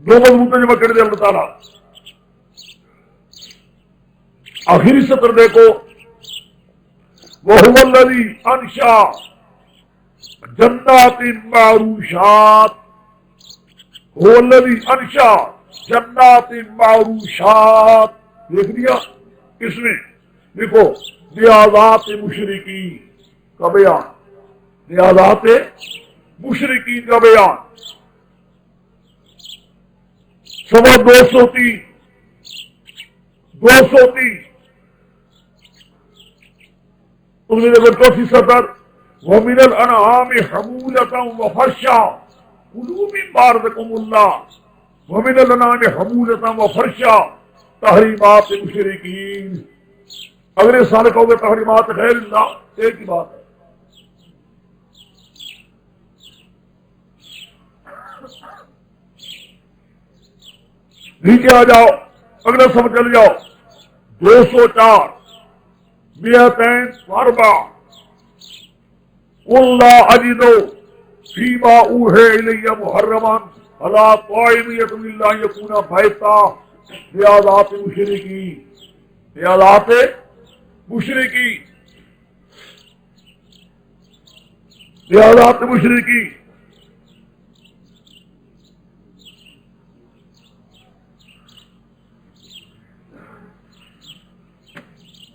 مضمون میں جمع کر دیا اللہ تعالیٰ. آخری سطر دیکھو، وَهُوَ الَّذِي أَنشَأَ جَنَّاتٍ مَّعْرُوشَاتٍ. هُوَ الَّذِي أَنشَأَ جَنَّاتٍ مَّعْرُوشَاتٍ. دیکھ لیا اس میں دیکھو ریاضات مشرکین کا بیان، ریاضات مشرکین کا بیان. سوا 203 اس میں دیکھو چوتھی سطر، وَمِنَ الْأَنْعَامِ حَمُولَةً وَفَرْشًا كُلُوا مِمَّا رَزَقَكُمُ اللَّهُ. وَمِنَ الْأَنْعَامِ حَمُولَةً وَفَرْشًا تحریمات مشرکین. اگلے سال کہو گے تحریمات غیر اللہ، ایک ہی بات ہے. نیچے آ جاؤ، اگلا سب چل جاؤ. 204 204 قُل لَّا أَجِدُ فِيمَا أُوحِيَ إِلَيَّ مُحَرَّمًا عَلَىٰ طَاعِمٍ يَطْعِمُهُ إِلَّا أَن يَكُونَ مَيْتَةً. ریاضات مشرکین، ریاضات مشرکین، ریاضات مشرکین.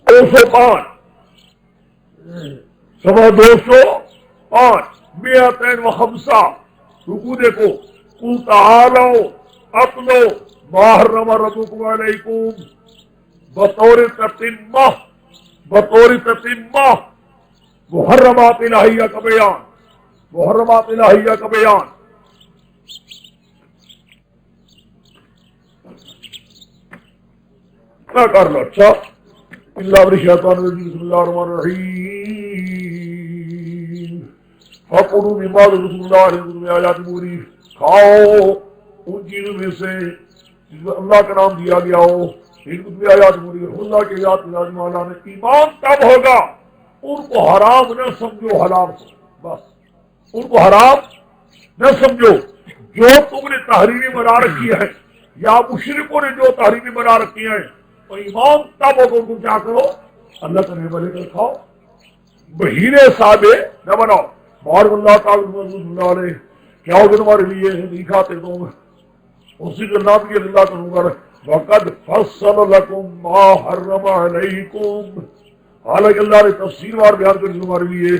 205 سوا 205 205 رکو دیکھو. قُلْ تَعَالَوْا أَتْلُوا مَا حَرَّمَ رَبُّكُمْ عَلَيْكُمْ بطور تتمہ محرمات الہیہ کا بیان، محرمات الہیہ کا بیان. کیا کر لو. اچھا اللہ الشیطان الرجیم بسم اللہ الرحمن الرحیم. فَكُلُوا مِمَّا رَزَقَكُمُ اللَّهُ میں آیات پوری کھاؤ ان چیزوں میں سے جس میں اللہ کا نام دیا گیا ہو. میں آیات پوری اللہ کے آیات اللہ نے ایمان تب ہوگا ان کو حرام نہ سمجھو حلال سے. بس ان کو حرام نہ سمجھو جو تم نے تحریمیں بنا رکھی ہے یا مشرکوں نے جو تحریمیں بنا رکھی ہیں. تو ایمان تب ہوگا ان کو کیا کرو اللہ کا نعمت لے کر کھاؤ، بہینے صابے نہ بناؤ. بارک اللہ تعالیٰ اللہ علیہ. کیا ہوگا تمہارے لیے نہیں کھاتے تم اسی کے نام کی اللہ کروں گا. وَقَدْ فَصَّلَ لَكُمْ مَا حَرَّمَ عَلَيْكُمْ. حالانکہ اللہ نے تفصیل وار بیان کر تمہارے لیے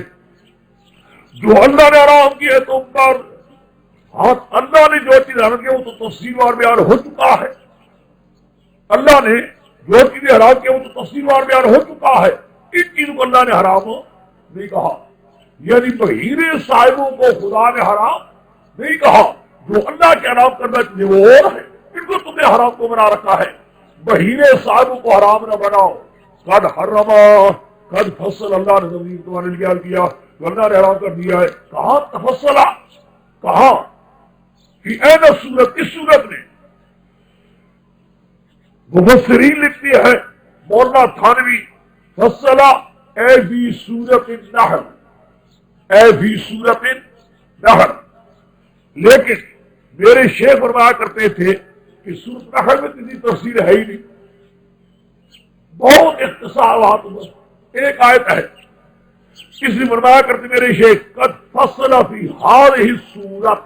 جو اللہ نے حرام کیا ہے تم پر. ہاں اللہ نے جو چیز حرام کیا وہ تو تفصیل وار بیان ہو چکا ہے. اللہ نے جو چیزیں حرام کیا وہ تو تفصیل وار بیان ہو چکا ہے. ان چیزوں کو اللہ نے حرام نہیں کہا، یعنی بہیرے صاحبوں کو خدا نے حرام نہیں کہا. جو اللہ کے حرام کرنا چاہیے وہ اور ہے، ان کو تم نے حرام کو بنا رکھا ہے. بہیرے صاحبوں کو حرام نہ بناؤ. قد حرما قد فصل اللہ نے زمین تمہارے لیے کیا اللہ نے حرام کر دیا ہے. کہاں تفصلہ، کہاں کہ این صورت اس صورت میں. مفسرین لکھتی ہے مولانا تھانوی فصلہ اے فی صورت النحل، اے فی صورت النحل. لیکن میرے شیخ فرمایا کرتے تھے کہ سورۃ نحل میں کسی تفسیر ہے ہی نہیں، بہت اختصارات. ایک آیت ہے کسی فرمایا کرتے میرے شیخ قد فصل فی ہذہ السورۃ،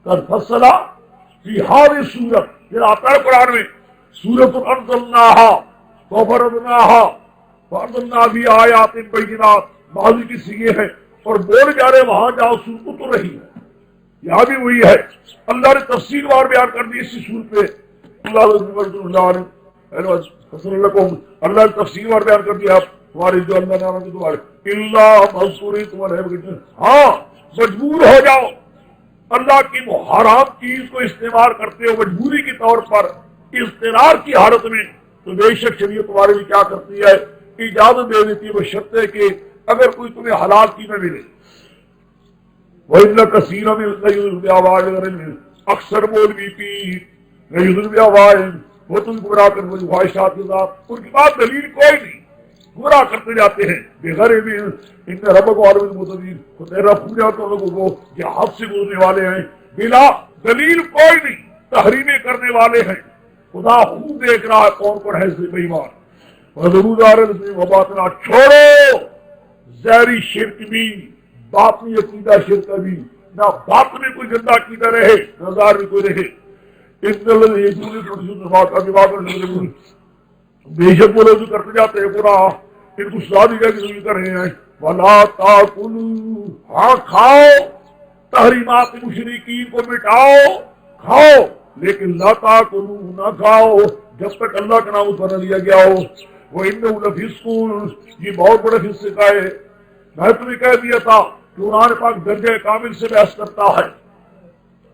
قد فصل فی ہذہ السورۃ. پھر آتا ہے قرآن میں سورۃ انزلناہا وفرضناہا وانزلنا فیہا آیات بینات. ماضی کی صیغے ہیں اور بول جا رہے وہاں جاؤ سورت اتر رہی ہے. یہاں بھی وہی ہے. اللہ نے تفصیل وار بیان کر دی اسی سورت پہ. اللہ نے تفصیل وار بیان کر دیا تمہاری جو اللہ نام کی تمہارے اللہ منصوری تمہارے. ہاں مجبور ہو جاؤ اللہ کی حرام چیز کو استعمال کرتے ہو مجبوری کے طور پر اضطرار کی حالت میں تو بے شک شریعت تمہارے لیے کیا کرتی ہے اجازت دے دیتی ہے بشرطے کہ اگر کوئی تمہیں حلال چیز نہ ملے. وَإِنَّ كَثِيرًا مِنَ النَّاسِ لَيُضِلُّونَ بِأَهْوَائِهِمْ. اکثر مولوی پیر لَيُضِلُّونَ بِأَهْوَائِهِمْ وہ تم گمراہ کر مجھے خواہشات کے ساتھ، ان کی بات دلیل کوئی نہیں، گمراہ کرتے جاتے ہیں بغیر بھی ان رب کو عالم متدین، تو تیرا پوجا تو لوگوں کو یہ حد سے گزرنے والے ہیں، بلا دلیل کوئی نہیں تحریمیں کرنے والے ہیں۔ خدا خوب دیکھ رہا ہے کون کون ہے سے بے ایمان۔ وباطنا، چھوڑو ظاہری شرک بھی، باطنی عقیدہ شرک بھی، نہ باطن میں کوئی گندا عقیدہ رہے نہ ظاہر میں کوئی رہے۔ بے شک وہ لوگ کرتے جاتے ہیں برا، ان کو شادی کر رہے ہیں۔ ولا تاکلوا، ہاں کھاؤ، تحریمات مشرکین کو مٹاؤ، کھاؤ، لیکن لا تاکلوا، نہ کھاؤ جب تک اللہ کا نام اتر لیا گیا ہو۔ وہ انہو لفسق، یہ بہت بڑا فسق ہے۔ میں تمہیں کہہ دیا تھا کہ قرآن پاک درجہ کامل سے بحث کرتا ہے،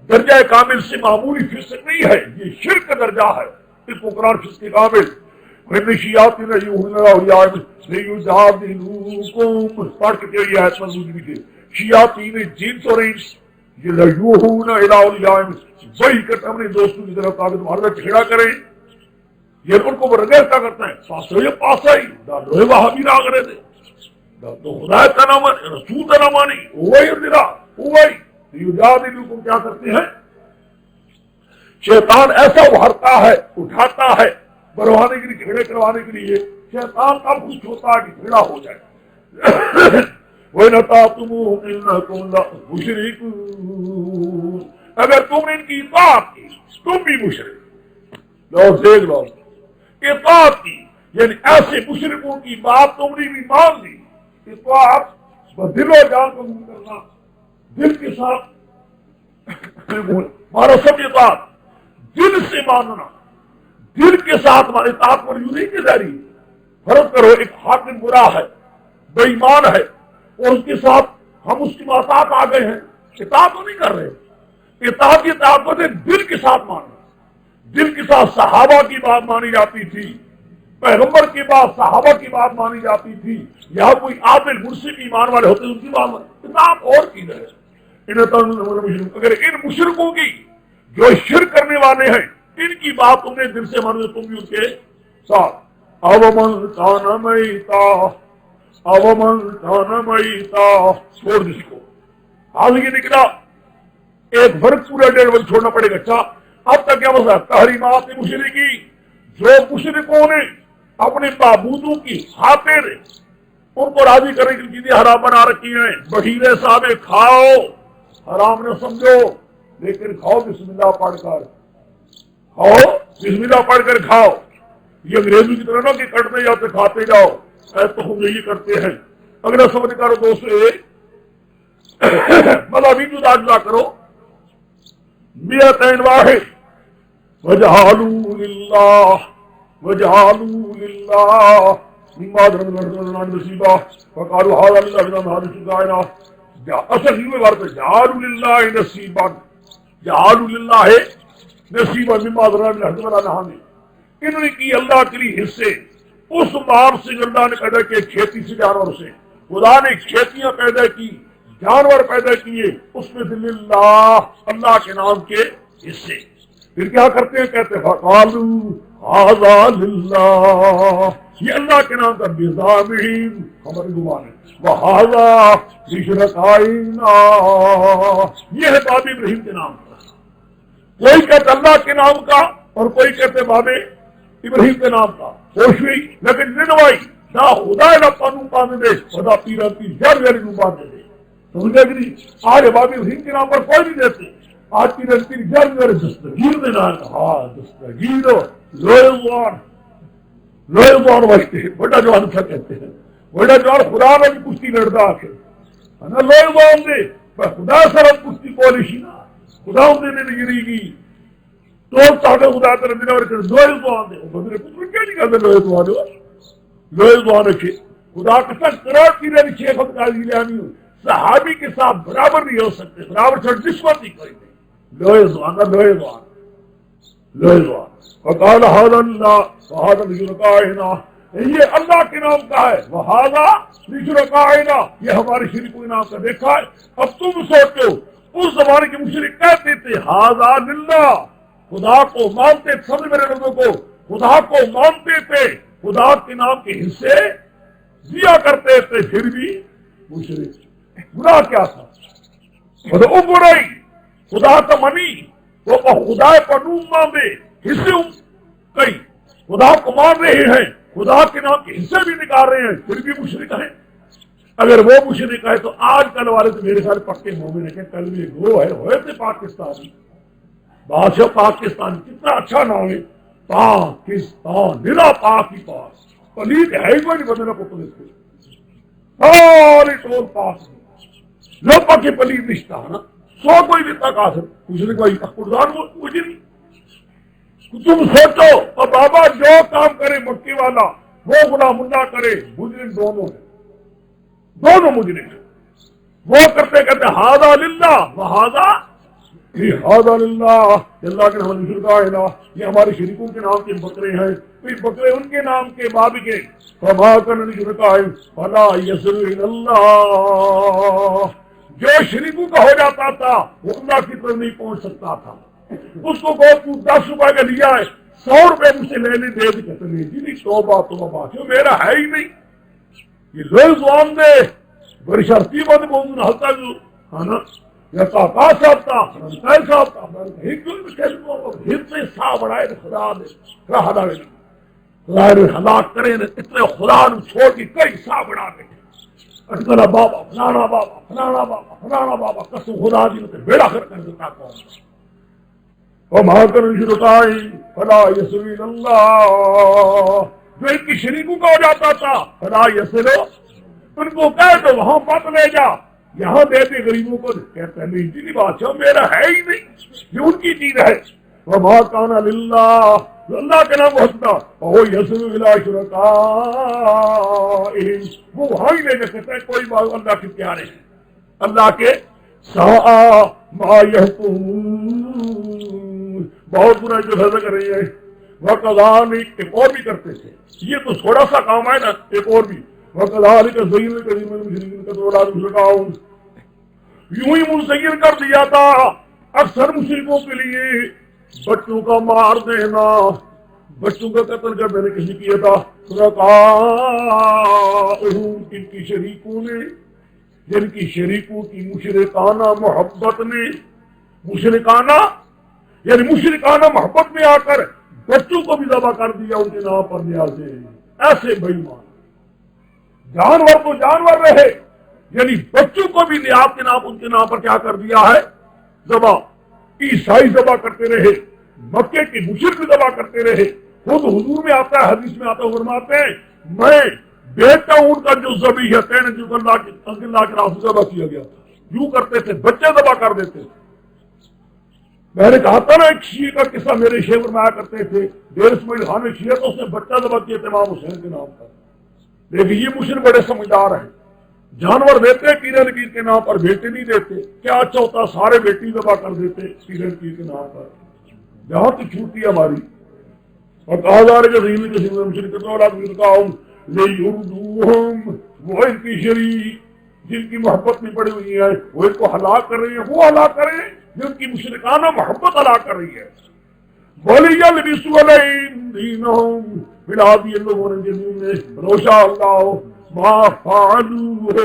درجہ کامل سے معمولی فسق نہیں ہے، یہ شرک کا درجہ ہے، اس کو قرآن فسق کامل۔ شیاطین پڑھ کے یہ آیت منظور بھی تھے، شیاطین جنس اور انس یہ لیوحون الی اولیائہم، وہی کرتے اپنے دوستوں کی طرف تاکہ تمہارے ساتھ کھیڑا کریں، یہ ان کو رگیستا کرتا ہے، پاس یہ پاس آئی ڈالو وہاں بھی راگ رہے تھے تو خدا کا نام رسول کا نام آنی وہی میرا وہی یجادلکم، کیا کرتے ہیں شیطان ایسا ابھرتا ہے، اٹھاتا ہے بروانے کے لیے، جھگڑے کروانے کے لیے۔ شیطان کب خوش ہوتا ہے کہ جھگڑا ہو جائے۔ وَإِنْ إِنَّكُمْ لَمُشْرِكُونَ، اگر تم نے ان کی اطاعت کی تم بھی مشرک، لو دیکھ لو اطاعت کی، یعنی ایسے مشرکوں کی بات تم نے بھی مان لی۔ اطاعت دل و جان کو کرنا، دل کے ساتھ مارا سب اطاعت، دل سے ماننا، دل کے ساتھ اطاعت پر یوں نہیں کہ ظاہری فرض کرو ایک حاکم برا ہے، بے ایمان ہے، اور اس کے ساتھ ہم اس کی ماتحت آ گئے ہیں، اطاعت تو نہیں کر رہے۔ اطاعت کی اطاعت کو دل کے ساتھ ماننا، دل کے ساتھ صحابہ کی بات مانی جاتی تھی، پیغمبر کی بات، صحابہ کی بات مانی جاتی تھی، یا کوئی عادل مرشد ایمان والے ہوتے ان کی بات اطاعت اور کی جائے۔ اگر ان مشرکوں کی جو شرک کرنے والے ہیں ان کی بات تم نے دل سے مانو، تم بھی ان کے ساتھ۔ اومن کان میتا، اومن کان میتا، چھوڑ جس کو حال یہ نکلا ایک فرق پورا 1.5 بل چھوڑنا پڑے گا۔ اچھا اب تک کیا مسئلہ؟ تحریمات مشرکی، جو مشرکوں نے اپنے معبودوں کی خاطر ان کو راضی کرنے کی چیزیں حرام بنا رکھی ہیں، بحیرے صاحب کھاؤ، حرام نہ سمجھو لیکن کھاؤ بسم اللہ پڑھ کر، کھاؤ بسم اللہ پڑھ کر کھاؤ۔ یہ انگریزوں کی طرح نہ کہ کٹتے جاتے کھاتے جاؤ، ایسا ہم یہی کرتے ہیں۔ اگلا سمجھ کرو دوستو، مذہبی جدا جدا کرو، میتین واحد، وجعلوا للہ، وجعلوا للہ مما ذرأ نصیبا فقالوا هذا لله بما هذا شجاعنا، اصل یہ بات ہے جعلوا للہ نصیبا، جعلوا للہ نصیبا مما ذرأ نہانے، انہوں نے کی اللہ کے لیے حصے اس مال سے جو اللہ نے پیدا کیے، کھیتی سے، جانور سے۔ خدا نے کھیتیاں پیدا کی، جانور پیدا کیے، اس میں للہ اللہ کے نام کے حصے۔ پھر کیا کرتے ہیں؟ کہتے ہیں فقالوا ھذا للہ، یہ اللہ کے نام کا بزعمہم، ہماری زبان ہے، وھذا لشرکائنا، یہ ہے باب ابراہیم کے نام کا۔ کوئی کہتے اللہ کے نام کا اور کوئی کہتے باب ابراہیم کے نام کا، خوش ہوئی لیکن ننوائی نہ خدا نہ پانو پانے دے، خدا پیرا کی جر جر نو باندھے دے۔ سمجھے کہ نہیں؟ آج باب ابراہیم کے نام پر کوئی نہیں دیتے، آج کی رنگتی جر جر دستگیر دینا ہے، ہاں دستگیر لوہے زوان بچتے ہیں، بڑا جوان اچھا کہتے ہیں، بڑا جوان خدا نے بھی کشتی لڑتا آخر ہے نا، لوہے زوان دے خدا سر کشتی پولشی نا، خدا ہم نے نگری کی تو ساڑھے خدا تر دینا اور لوہے زوان دے، وہ میرے کچھ کیا نہیں کہتے لوہے زوان دے، لوہے زوان رکھے خدا کے ساتھ قرار کی رہی شیخ قاضی لانی صحابی کے ساتھ برابر نہیں ہو سکتے، برابر چھوڑ نسبت نہیں کوئی نہیں، لوہے زوان نا، لوہے زوان، لوہے زوان۔ وقال ھذا اللہ وھذا لشرکائنا، یہ اللہ کے نام کا ہے، وھذا لشرکائنا، یہ ہمارے شریکوں کے نام کا۔ دیکھا ہے؟ اب تم سوچو اس زمانے کے مشرک کہتے تھے ھذا للہ، خدا کو مانتے سب میرے لوگوں کو، خدا کو مانتے تھے، خدا کے نام کے حصے دیا کرتے تھے، پھر بھی مشرک۔ گناہ کیا تھا؟ برائی خدا کا منی وہ خدا پر نوم ماندے حصے کئی خدا کو مان رہے ہیں، خدا کے نام کے حصے بھی نکال رہے ہیں، پھر بھی مشرک ہیں۔ اگر وہ مشرک ہے تو آج کل والے تو میرے سارے پکے مومن ہیں کہ کل میں گروہ ہے ہوئے تھے پاکستانی، بادشاہ پاکستان، کتنا اچھا نام ہے پاکستان، میرا پاک ہی پاک، پلیت ہے ہی کوئی نہیں بدلنا کو پولیس کو، سارے ٹول پاک لوگ پاکی پلیت رشتہ ہے نا، سو کوئی بھی تک آسر مشرک بھائی قرآن مجھے نہیں۔ تم سوچو اور بابا جو کام کرے مکی والا وہ غلام اللہ کرے، مجرم دونوں ہیں، دونوں مجرم ہیں۔ وہ کرتے کہتے ہاذا للہ وہذا ہاذا للہ، اللہ کے نام الہ، یہ ہمارے شریکوں کے نام کے بکرے ہیں، پھر بکرے ان کے نام کے باب کے فما کن شرکا فلا یصل الی اللہ، جو شریکوں کا ہو جاتا تھا وہ اللہ کی طرف نہیں پہنچ سکتا تھا۔ اس کو بہت 10 روپے کا لیا ہے، 100 روپے مجھ سے لینے دے دی، کہتے نہیں جی نہیں توبہ توبہ جو میرا ہے ہی نہیں، یہ لوگ زبان دے بڑی شرطی بات موضوع حلتا جو ہے نا، یا کاکا صاحب تھا رمتائی صاحب تھا ہتنے سا بڑھائے خدا دے خدا نے ہلاک کرے اتنے خدا نے چھوڑ کی کئی سا بڑھا دے اٹکلا بابا فلانا بابا فلانا بابا فلانا بابا قسم خدا جی نے بیڑا کر دیتا قوم وما کن شرکائی فلا یصل اللہ، جو ان کی شریکوں کا ہو جاتا تھا فلا یصل، ان کو کہے تو وہاں مت لے جا، یہاں دیتے غریبوں کو، کہتے ہیں نہیں جی بادشاہ میرا ہے ہی نہیں، یہ ان کی چیز ہے۔ وما کان للہ، اللہ کے نام ہوتا وہ یصل الی شرکائہم، وہ وہاں ہی لے جا، کہتے ہیں کوئی بات اللہ کے پیارے ہیں، اللہ کے ساء ما یحکمون، بہت برا جو فیصلہ کر رہی ہے۔ وَكَذَلِكَ، ایک اور بھی کرتے تھے، یہ تو تھوڑا سا کام ہے نا، ایک اور بھی وَكَذَلِكَ زَيَّنَ لِكَثِيرٍ مِنَ الْمُشْرِكِينَ قَتْلَ أَوْلَادِهِمْ شُرَكَاءَهُمْ، یوں ہی منسجم کر دیا تھا اکثر مشرکوں کے لیے بچوں کا مار دینا، بچوں کا قتل کر دینے کسی کیا تھا، شُرَكَاءَهُمْ، ان کی شریکوں نے، جن کی شریکوں کی مشرکانہ محبت نے، مشرکانہ یعنی مشرکانہ محبت میں آ کر بچوں کو بھی ذبح کر دیا ان کے نام پر نیازیں، ایسے بے ایمان، جانور تو جانور رہے، یعنی بچوں کو بھی نیاز کے نام ان کے نام پر کیا کر دیا ہے ذبح، عیسائی ذبح کرتے رہے، مکے کے مشرک ذبح کرتے رہے، خود حضور میں آتا ہے، حدیث میں آتا ہے، فرماتے ہیں میں بیٹا ہوں ان کا جو ذبیحہ ہے جو اللہ کے راستے ذبح کیا گیا تھا، یوں کرتے تھے، بچے ذبح کر دیتے تھے۔ میں نے کہا تھا نا ایک شیعہ کا قصہ میرے شیخ فرمایا کرتے تھے، دیر اسماعیل خان نے شیعہ تو اس نے بچہ ذبح کیا تھے امام حسین کے نام پر، لیکن یہ مشرک بڑے سمجھدار ہیں، جانور دیتے پیرے نکیر کے نام پر، بیٹے نہیں دیتے، کیا اچھا ہوتا سارے بیٹی ذبح کر دیتے پیرے نکیر کے نام پر، جہاں تو چھوٹی ہماری۔ اور کہا جا رہا ہے کہ کسی مشرک وہ ان کی شریک جن کی محبت میں پڑی ہوئی ہے وہ ان کو ہلاک کر رہی ہے، وہ ہلاک کریں جن کی مشرکانہ محبت ہلاک کر رہی ہے۔ وَلِيَلْبِسُوا عَلَيْهِمْ دِينَهُمْ، ملا دیے لوگوں نے زمین میں روشا اللہ ما فعلوه،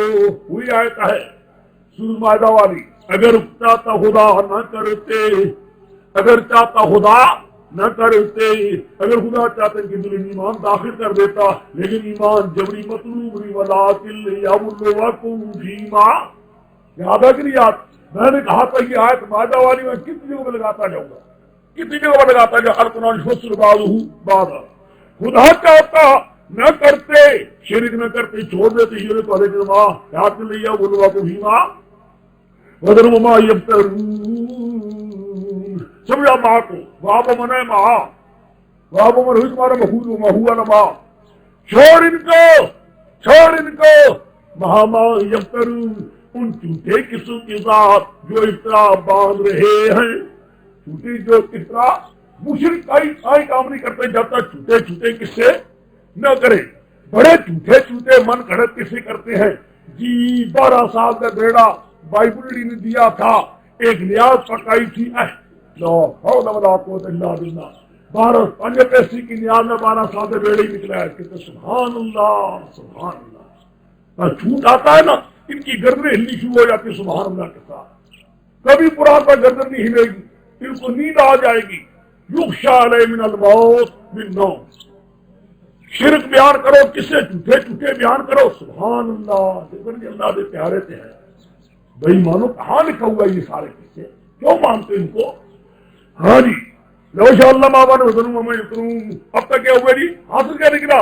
وہی آیت ہے سورۃ مائدہ والی، اگر چاہتا خدا نہ کرتے، اگر چاہتا خدا نہ کرتے، اگر خدا چاہتے کہ دل ایمان داخل کر دیتا، لیکن ایمان جبری مطلوب نہیں، وَلَٰكِن لِيَبْلُوَكُمْ فِيمَا، یاد ہے کہ نہیں یاد؟ میں نے کہا تھا یہ آیت مائدہ والی میں کتنی جگہ پہ لگاتا جاؤں گا، کتنی جگہ پہ لگاتا جاؤں، القرآن فصل بعضہ، خدا چاہتا نہ کرتے، شرک نہ کرتے، چھوڑ دیتے شرک والے کے ماں یاد کر لیا بولوا کو بھیما وَذَرْهُمْ وَمَا يَفْتَرُونَ، سمجھا ماں کو، باب من ہے ماں، باب من ہوئی تمہارا مخول و مہوا نما، چھوڑ ان کو مہاما یفترون، ان جھوٹے قصوں کے ساتھ جو افطرا باندھ رہے ہیں، جھوٹی جو افطرا مشرک کئی کام نہیں کرتے جب تک چھوٹے چھوٹے قصے نہ کرے، بڑے جھوٹے چھوٹے من گھڑت قصے کرتے ہیں، جی 12 سال کا بیڑا بائبل نے دیا تھا، ایک نیاز پکائی تھی، لا حول ولا قوت الا باللہ، 12 5 پیسے کی نیاز میں 12 سادے بیڑے ہی نکلا ہے. کہتے سبحان اللہ سبحان اللہ. جھوٹ آتا ہے نا ان کی گردنیں ہلنی شروع ہو جاتی ہے سبحان اللہ کے ساتھ. کبھی پرانا گردن نہیں ہلے گی, ان کو نیند آ جائے گی. یغشا علیہ من الموت بالنوم. شرک بیان کرو, کسے جھوٹے جھوٹے بیان کرو سبحان اللہ. دیکھیں اللہ کے پیارے سے ہے. بھائی مانو کہاں لکھا ہوا یہ سارے قصے, کیوں مانتے ان کو؟ ہاں جی لو شاء اللہ ماں نے اب تک کیا ہوا جی, حاصل کیا نکلا؟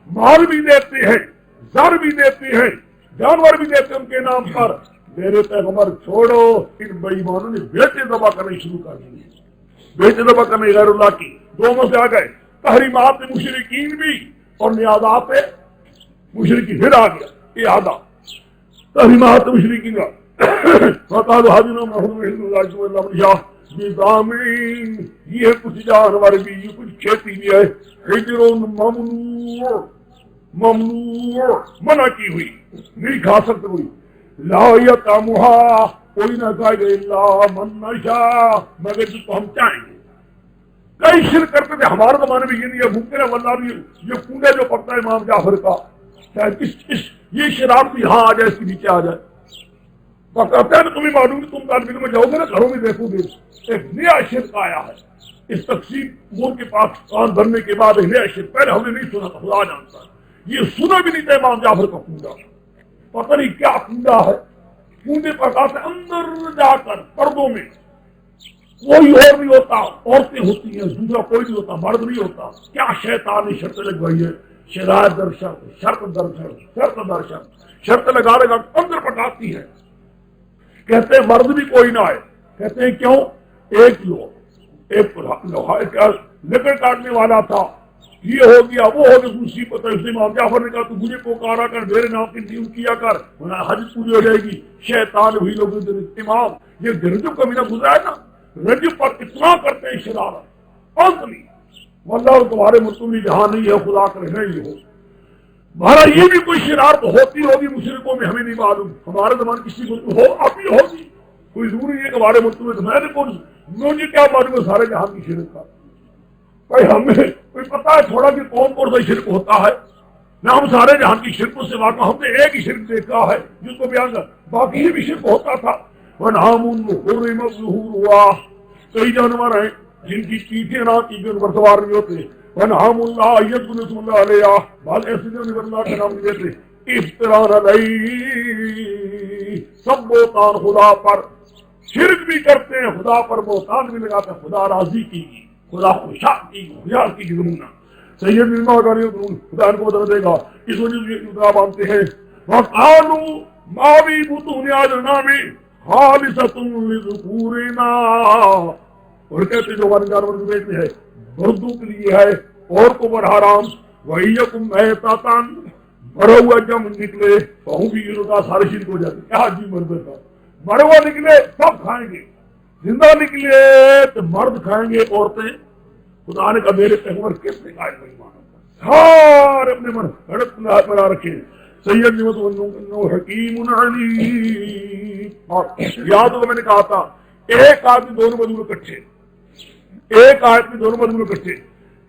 مال بھی دیتے ہیں, زر بھی دیتے ہیں, جانور بھی دیتے ہیں ان کے نام پر. میرے پیغمبر چھوڑو, ان بے ایمانوں نے بیٹے دبا کرنے شروع کر دیے. بیٹے دبا کرنے غیر اللہ کی دونوں سے آ گئے. تحریمات مشرکین بھی اور نیازات مشرکین پھر آ گیا. یہ آدھا تحریمات مشرکین کا فقالوا حاضروں میں یہ کچھ جانور بھی, یہ کچھ کھیتی بھی ہے. حجر ممنوع, ممنوع منع کی ہوئی, نہیں کھا سکتے کوئی. لا یطعمھا, کوئی نہ کھائے گا الا من نشاء, مگر جس کو ہم چاہیں گے. کئی شرک کرتے تھے ہمارے زمانے میں, یہ نہیں ہے ممکن ہے واللہ بھی یہ کنڈے جو پڑتا ہے امام جعفر کا, شاید یہ شراب بھی یہاں آ جائے, اس کے نیچے آ جائے. کہتے ہیں تمہیں معلوم کہ تم طالب علم میں جاؤ گے نا, گھروں میں دیکھو گے ایک نیا شرک آیا ہے. اس تقسیم امور کے پاکستان بننے کے بعد ایک نیا شرک, پہلے ہم نے نہیں سنا تھا, خدا جانتا ہے. یہ سنا بھی نہیں تھا امام جعفر کا کنڈا. پتہ نہیں کیا کنڈا ہے. کنڈے پر کہتے اندر جا کر پردوں میں کوئی اور نہیں ہوتا, عورتیں ہوتی ہیں, دوسرا کوئی نہیں ہوتا, مرد نہیں ہوتا. کیا شیطان نے شرط لگوائی ہے, شرائط در شرط, شرط در شرط, شرط در شرط, شرط لگا لگا اندر پٹاتی ہے. کہتے ہیں مرد بھی کوئی نہ آئے. کہتے ہیں کیوں؟ ایک لوہا لکڑ کاٹنے والا تھا, یہ ہو گیا وہ ہو گیا, مصیبت ہے. اس نے امام جعفر نے کہا تو مجھے پکارا کر, میرے نام کی ڈیو کیا کر, حج پوری ہو جائے گی. شیطان ہوئی لوگ امام یہ رجب کا مہینہ گزرا ہے نا, رجب پر اتنا کرتے ہیں شرارت. اصلی واللہ تمہارے مطلوبی جہاں نہیں ہے, خدا کرے نہیں ہو. مہارا یہ بھی کوئی شرارت ہوتی ہوگی مشرکوں میں, ہمیں نہیں معلوم. ہمارے زمان کسی ملک ہو ابھی ہوگی, کوئی ضروری ہے کہ ہمارے ملک میں. تو میں نے مجھے کیا معلوم ہے سارے جہاں کی شرک کا. بھائی ہمیں کوئی پتا ہے تھوڑا کہ کون کون سا شرک ہوتا ہے؟ نہ ہم سارے جہاں کی شرکوں سے واقع, ہم نے ایک ہی شرک دیکھا ہے جس کو بیان کر, باقی یہ بھی شرک ہوتا تھا. ہوا کئی جانور ہیں جن کی پیٹھیں نہ کی پر سوار نہیں ہوتے. ونعم اللہ یذکر اسم اللہ علیہ, بعض ایسے جو اللہ کا نام نہیں لیتے. افتراء علیہ, سب بہتان خدا پر, شرک بھی کرتے ہیں خدا پر, بہتان بھی لگاتے ہیں. خدا راضی کی, خدا خوشحال کی, خوشحال کی ضرور سید مما کا خدا ان کو بدل دے گا. اس وجہ سے خدا مانتے ہیں. وقالوا ما بھی بطون ازواجنا خالصۃ لذکورنا, اور کہتے جو ہمارے جانور کو بیچتے ہیں مردوں کے لیے ہے, اور کو بر حرام. وَإِيَّكُمْ مَيْتَةً, مرا ہوا جب نکلے بہو بھی ان کا سارے شرک ہو جاتے. کیا جی مرد کا مرا ہوا نکلے سب کھائیں گے, زندہ نکلے تو مرد کھائیں گے, عورتیں. خدا نے کہا میرے پیغمبر کس نے کہا نہیں مانا, سارے اپنے من ہڑپ بنا رکھے. سید حکیم علیم. اور یاد ہوگا میں نے کہا تھا ایک آدمی دونوں مجبور اکٹھے, ایک آیت میں دونوں مجموعے اکٹھے.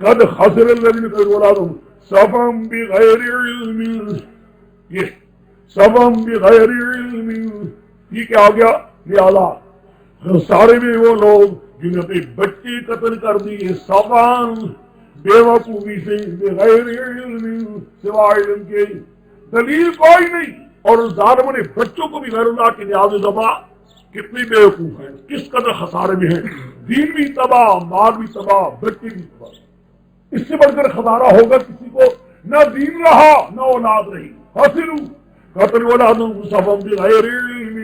قد خسر الذین کفروا اولادہم سفہا بغیر علم, یہ سفہا بغیر علم, یہ کیا ہو گیا؟ یہ سارے میں وہ لوگ جنہوں نے اپنے بچے قتل کر دیے سفہا بے وقوفی سے, بغیر علم, سوائے علم کے, دلیل کوئی نہیں. اور ظالموں نے بچوں کو بھی غیر اللہ کے نیاز ذبح. کتنی بے وقوف ہیں, کس قدر خسارے میں ہیں. دین بھی تباہ, مال بھی تباہ, بچے بھی تباہ. اس سے بڑھ کر خسارہ ہوگا کسی کو نہ دین رہا نہ اولاد رہی. حاصل قتل اولادہم سفہا بغیر علم,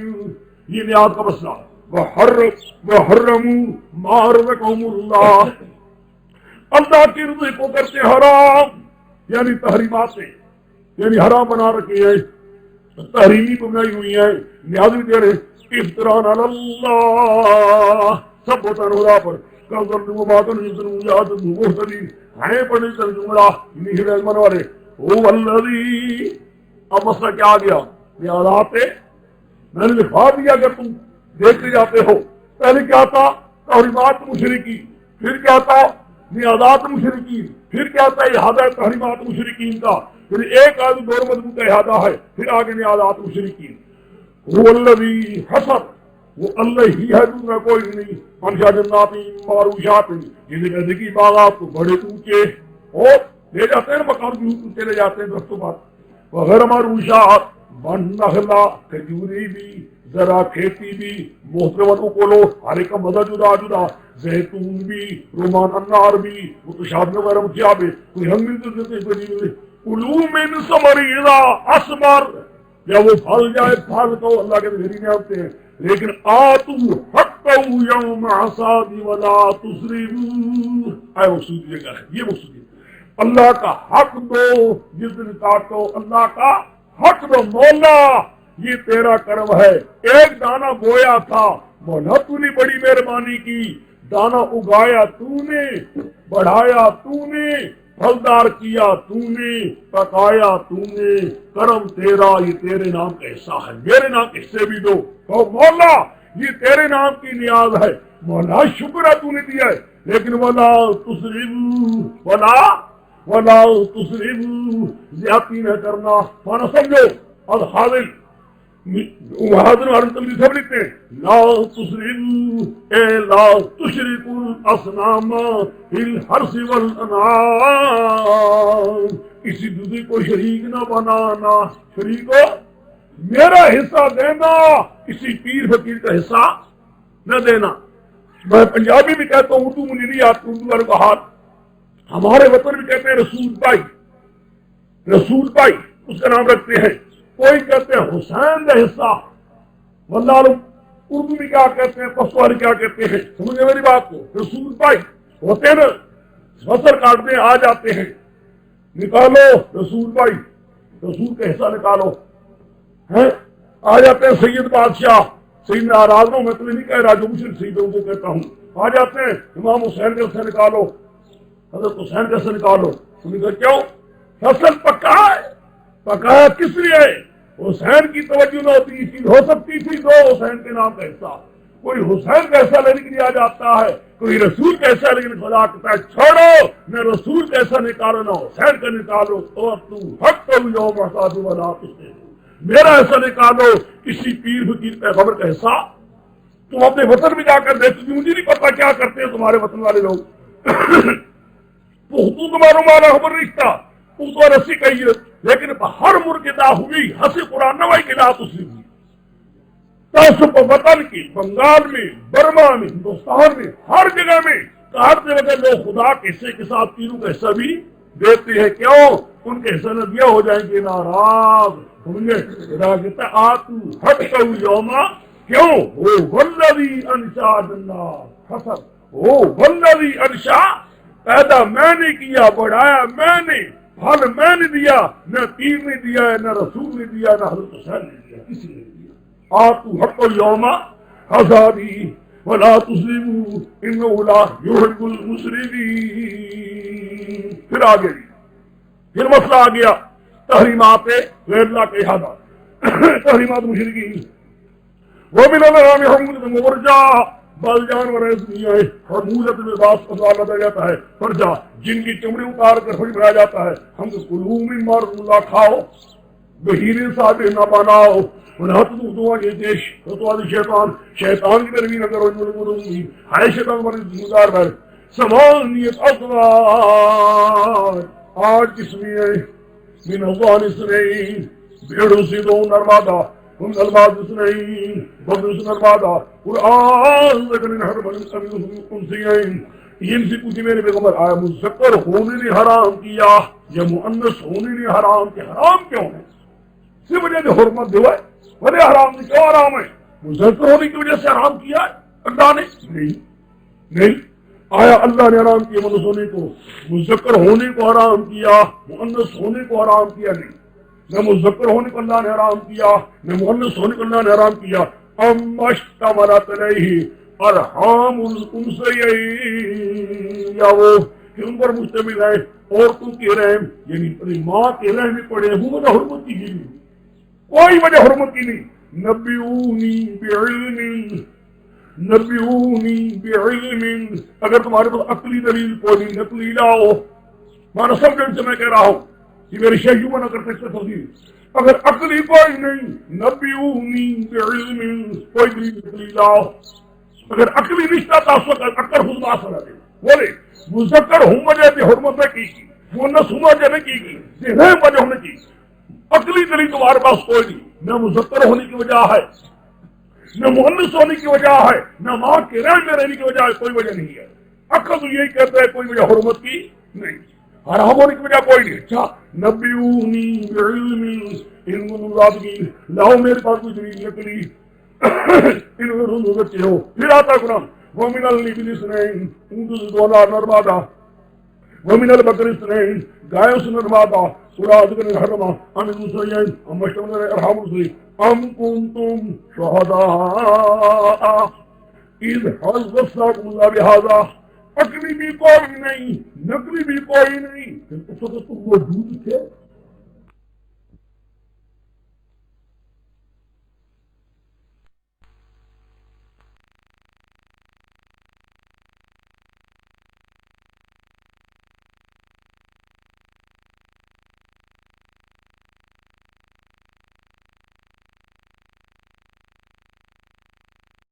یہ نیاز کا مسئلہ. وحرموا ما رزقهم اللہ, اللہ کے رزق کو کرتے حرام, یعنی تحریمات سے, یعنی حرام بنا رکھے ہیں, تحریمی بنائی ہوئی ہیں. نیاز بھی دے رہے افتراء علی اللہ, سب ہوتا ہے خدا پر. ہیں پڑھنے چل جملہ نہیں رحمان والے. هو الذی, اب مسئلہ کیا آ گیا؟ نیازات میں نے لکھوا دیا اگر تم دیکھتے جاتے ہو. پہلے کیا تھا؟ تحریمات مشرکی, پھر کیا تھا؟ نیازات مشرکین، پھر کیا ہوتا ہے احاطہ تحریمات مشرکین کا، پھر ایک آدمی دور مضمون کا احاطہ ہے، پھر آگے نیازات مشرکین۔ وہ الذی حسب، وہ اللہ ہی ہے، دوسرا کوئی نہیں۔ انشا جنات معروشات، جنہیں کہتے کی باغات کو بڑے اونچے اور لے جاتے ہیں مقام بھی اونچے لے جاتے ہیں درختوں پر، وغیر معروشات بنخلا، کھجوری بھی، ذرا کھیتی بھی، محترمتوں کو لو، ہر ایک کا مزہ جدا جدا، زیتون بھی، رومان انار بھی، متشابہ وغیرہ متشابہ، کوئی رنگ ملتے دیتے کوئی نہیں ملتے۔ کلوا من ثمر اذا اثمر، یا وہ پھل جائے پھل تو اللہ کے ذریعے میں آتے ہیں، لیکن آتو حقہ یوم حصاد ولا تسرفوا، اے مقصود یہ ہے، یہ مقصود ہے اللہ کا حق دو، جس دن کاٹو اللہ کا حق دو۔ مولا یہ تیرا کرم ہے، ایک دانہ بویا تھا مولا تو نے بڑی مہربانی کی، دانہ اگایا تو نے، بڑھایا تو نے، پھلدار کیا تو نے، پکایا تو نے، کرم تیرا، یہ تیرے نام کا حصہ ہے، میرے نام کے حصے بھی دو۔ تو مولا یہ تیرے نام کی نیاز ہے، مولا شکر ہے تو نے دیا ہے، لیکن ولا تسرفوا، ولا تسرفوا، زیادتی نہ کرنا، مانا سمجھو الحاضر محاذر اور تبدیل سب لکھتے ہیں لا تسرفوا اے لا تشرکوا الاصنام فی الحرث والانعام، کسی دوسرے کو شریک نہ بنانا، شریک کو میرا حصہ دینا، کسی پیر فقیر کا حصہ نہ دینا۔ میں پنجابی بھی کہتا ہوں، اردو مجھے نہیں آتی، اردو والوں کا ہاتھ، ہمارے وطن بھی کہتے ہیں رسول بھائی، رسول بھائی اس کا نام رکھتے ہیں، کوئی کہتے ہیں حسین کا حصہ، واللہ عالم اردو میں کیا کہتے ہیں، پشتو والے کیا کہتے ہیں، سمجھے میری بات کو، رسول بھائی ہوتے نا، فصل کاٹنے آ جاتے ہیں، نکالو رسول بھائی، رسول کا حصہ نکالو، ہیں آ جاتے ہیں سید بادشاہ، سید ناراض ہوں میں تمہیں نہیں کہہ رہا، جو مشرک سید ان کو کہتا ہوں، آ جاتے ہیں امام حسین کا حصہ نکالو، حضرت حسین کا حصہ نکالو، تمہیں کہا کیوں؟ فصل پکا ہے، پکایا کس لیے؟ حسین کی توجہ نہ ہوتی تھی، ہو سکتی تھی دو حسین کے نام کا حصہ، کوئی حسین کا حصہ لینے کے لیے آ جاتا ہے، کوئی رسول کا حصہ لینے خدا کہتا ہے چھوڑو، نہ رسول کا حصہ نکالو نہ حسین کا نکالو، اور تو حق تو یوم حصاد ولا تسرفوا، میرا حصہ نکالو، کسی پیر فقیر پیغمبر کا حصہ۔ تم اپنے وطن میں جا کر دیکھو، مجھے نہیں پتا کیا کرتے ہیں تمہارے وطن والے لوگ، تو تمہارا مانا خبر رشتہ تو رسی کہیے، لیکن ہر مرکدہ ہوئی ہنسی قرآن نوائی کے لا تسرفوا، تعصب وطن کی، بنگال میں، برما میں، ہندوستان میں، ہر جگہ میں کاٹتے وقت لوگ خدا کے حصے کے ساتھ پیروں کا حصہ بھی دیتے ہیں، کیوں؟ ان کے حصہ نہ دیا ہو جائیں گے ناراض، سمجھے؟ خدا کہتا ہے آتو حقہ یوما، کیوں؟ وہ والذی انشا جنات حسب، وہ والذی انشا، پیدا میں نے کیا، بڑھایا میں نے، پھل میں نے دیا، نہ پیر نے دیا ہے، نہ رسول نے دیا، نہ حضرت حسین نے دیا، کسی نے دیا۔ آتو حق اليوم حصادی ولا تسرفوا انہ لا يحب المسرفین۔ پھر آگے پھر مسئلہ آ گیا تحریمات غیر اللہ کے احاطہ، تحریمات مشرکین، ومن الانعام حمولۃ مبرجہ، بال جانور ایسے ہیں، اور مولت میں باس پسالا دیا جاتا ہے، فرجا جن کی چمڑی اتار کر فری بنایا جاتا ہے، ہم کو کلوا مما رزق اللہ کھاؤ، بہیرے صاحب نہ بناؤ، انہیں تدعوا یہ دیش خطوات شیطان، شیطان کی تربیت کرو، ہے شیطان ہمارے ذمہ دار، ثمانیۃ ازواج، 8 قسمیں ہیں، من اضوان اثنین، بھیڑوں سے 2 نرمادہ، ہم الباز اثنین، بکر سے نرمادہ، قرآن ذکر حرم انسیین، ان سے پوچھے میرے پیغمبر آیا مذکر ہونے نے حرام کیا یا مؤنث ہونے نے حرام کیا؟ حرام کیوں ہے؟ اسی وجہ سے حرمت جو ہے بڑے حرام نہیں، کیوں حرام ہے؟ مذکر ہونے کی وجہ سے حرام کیا ہے اللہ نے؟ نہیں، آیا اللہ نے حرام کیا مؤنث ہونے کو، مذکر ہونے کو حرام کیا، مؤنث ہونے کو حرام کیا نہیں، نہ مذکر ہونے کو اللہ نے حرام کیا، نہ مؤنث ہونے کو اللہ نے حرام کیا۔ اما اشتملت علیہ ارحام الانثیین، یا وہ کہ ان پر مشتمل ہے عورتوں کے رحم، یعنی اپنی ماں کے رحم میں پڑے، وہ وجہ حرمت کی نہیں، کوئی وجہ حرمت کی نہیں۔ نبیونی بعلم، نبیونی بعلم، اگر تمہارے پاس عقلی دلیل کوئی نہیں نقلی لاؤ. مانا سمجھنے سے میں کہہ رہا ہوں کہ میری شیخ نہ کر سکتے تفصیل. اگر عقلی کوئی نہیں نبیونی بعلم، کوئی دلیل نقلی لاؤ. اگر عقلی رشتہ تھا اس وقت عقل خود بات کرا دے. بولے مذکر ہوں وجہ سے حرمت میں کی گئی، مونس ہوں وجہ نے کی گئی، ذہن وجہ ہونے کی. عقلی دلیل تمہارے پاس کوئی نہیں، نہ مذکر ہونے کی وجہ ہے، نہ مؤنث ہونے کی وجہ ہے، نہ ماں کے رحم میں رہنے کی وجہ ہے، کوئی وجہ نہیں ہے. عقل تو یہی کہتا ہے کوئی وجہ حرمت کی نہیں، حرام ہونے کی وجہ کوئی نہیں. اچھا نبیونی بعلم، علم مراد کی لاؤ میرے پاس کوئی دلیل نقلی ان بچے ہو. پھر آتا قرآن ومن الابل اثنین، اونٹ سے دو نرمادا، ومن البقر اثنین، گائے سے نرمادا، سورہ ذکر الحرم ام المسیین ام اشتمل ارحام المسیین ام کنتم شہداء اذ حدثکم اللہ بہذا. عقلی بھی کوئی نہیں، نقلی بھی کوئی نہیں، اس وقت تم موجود تھے.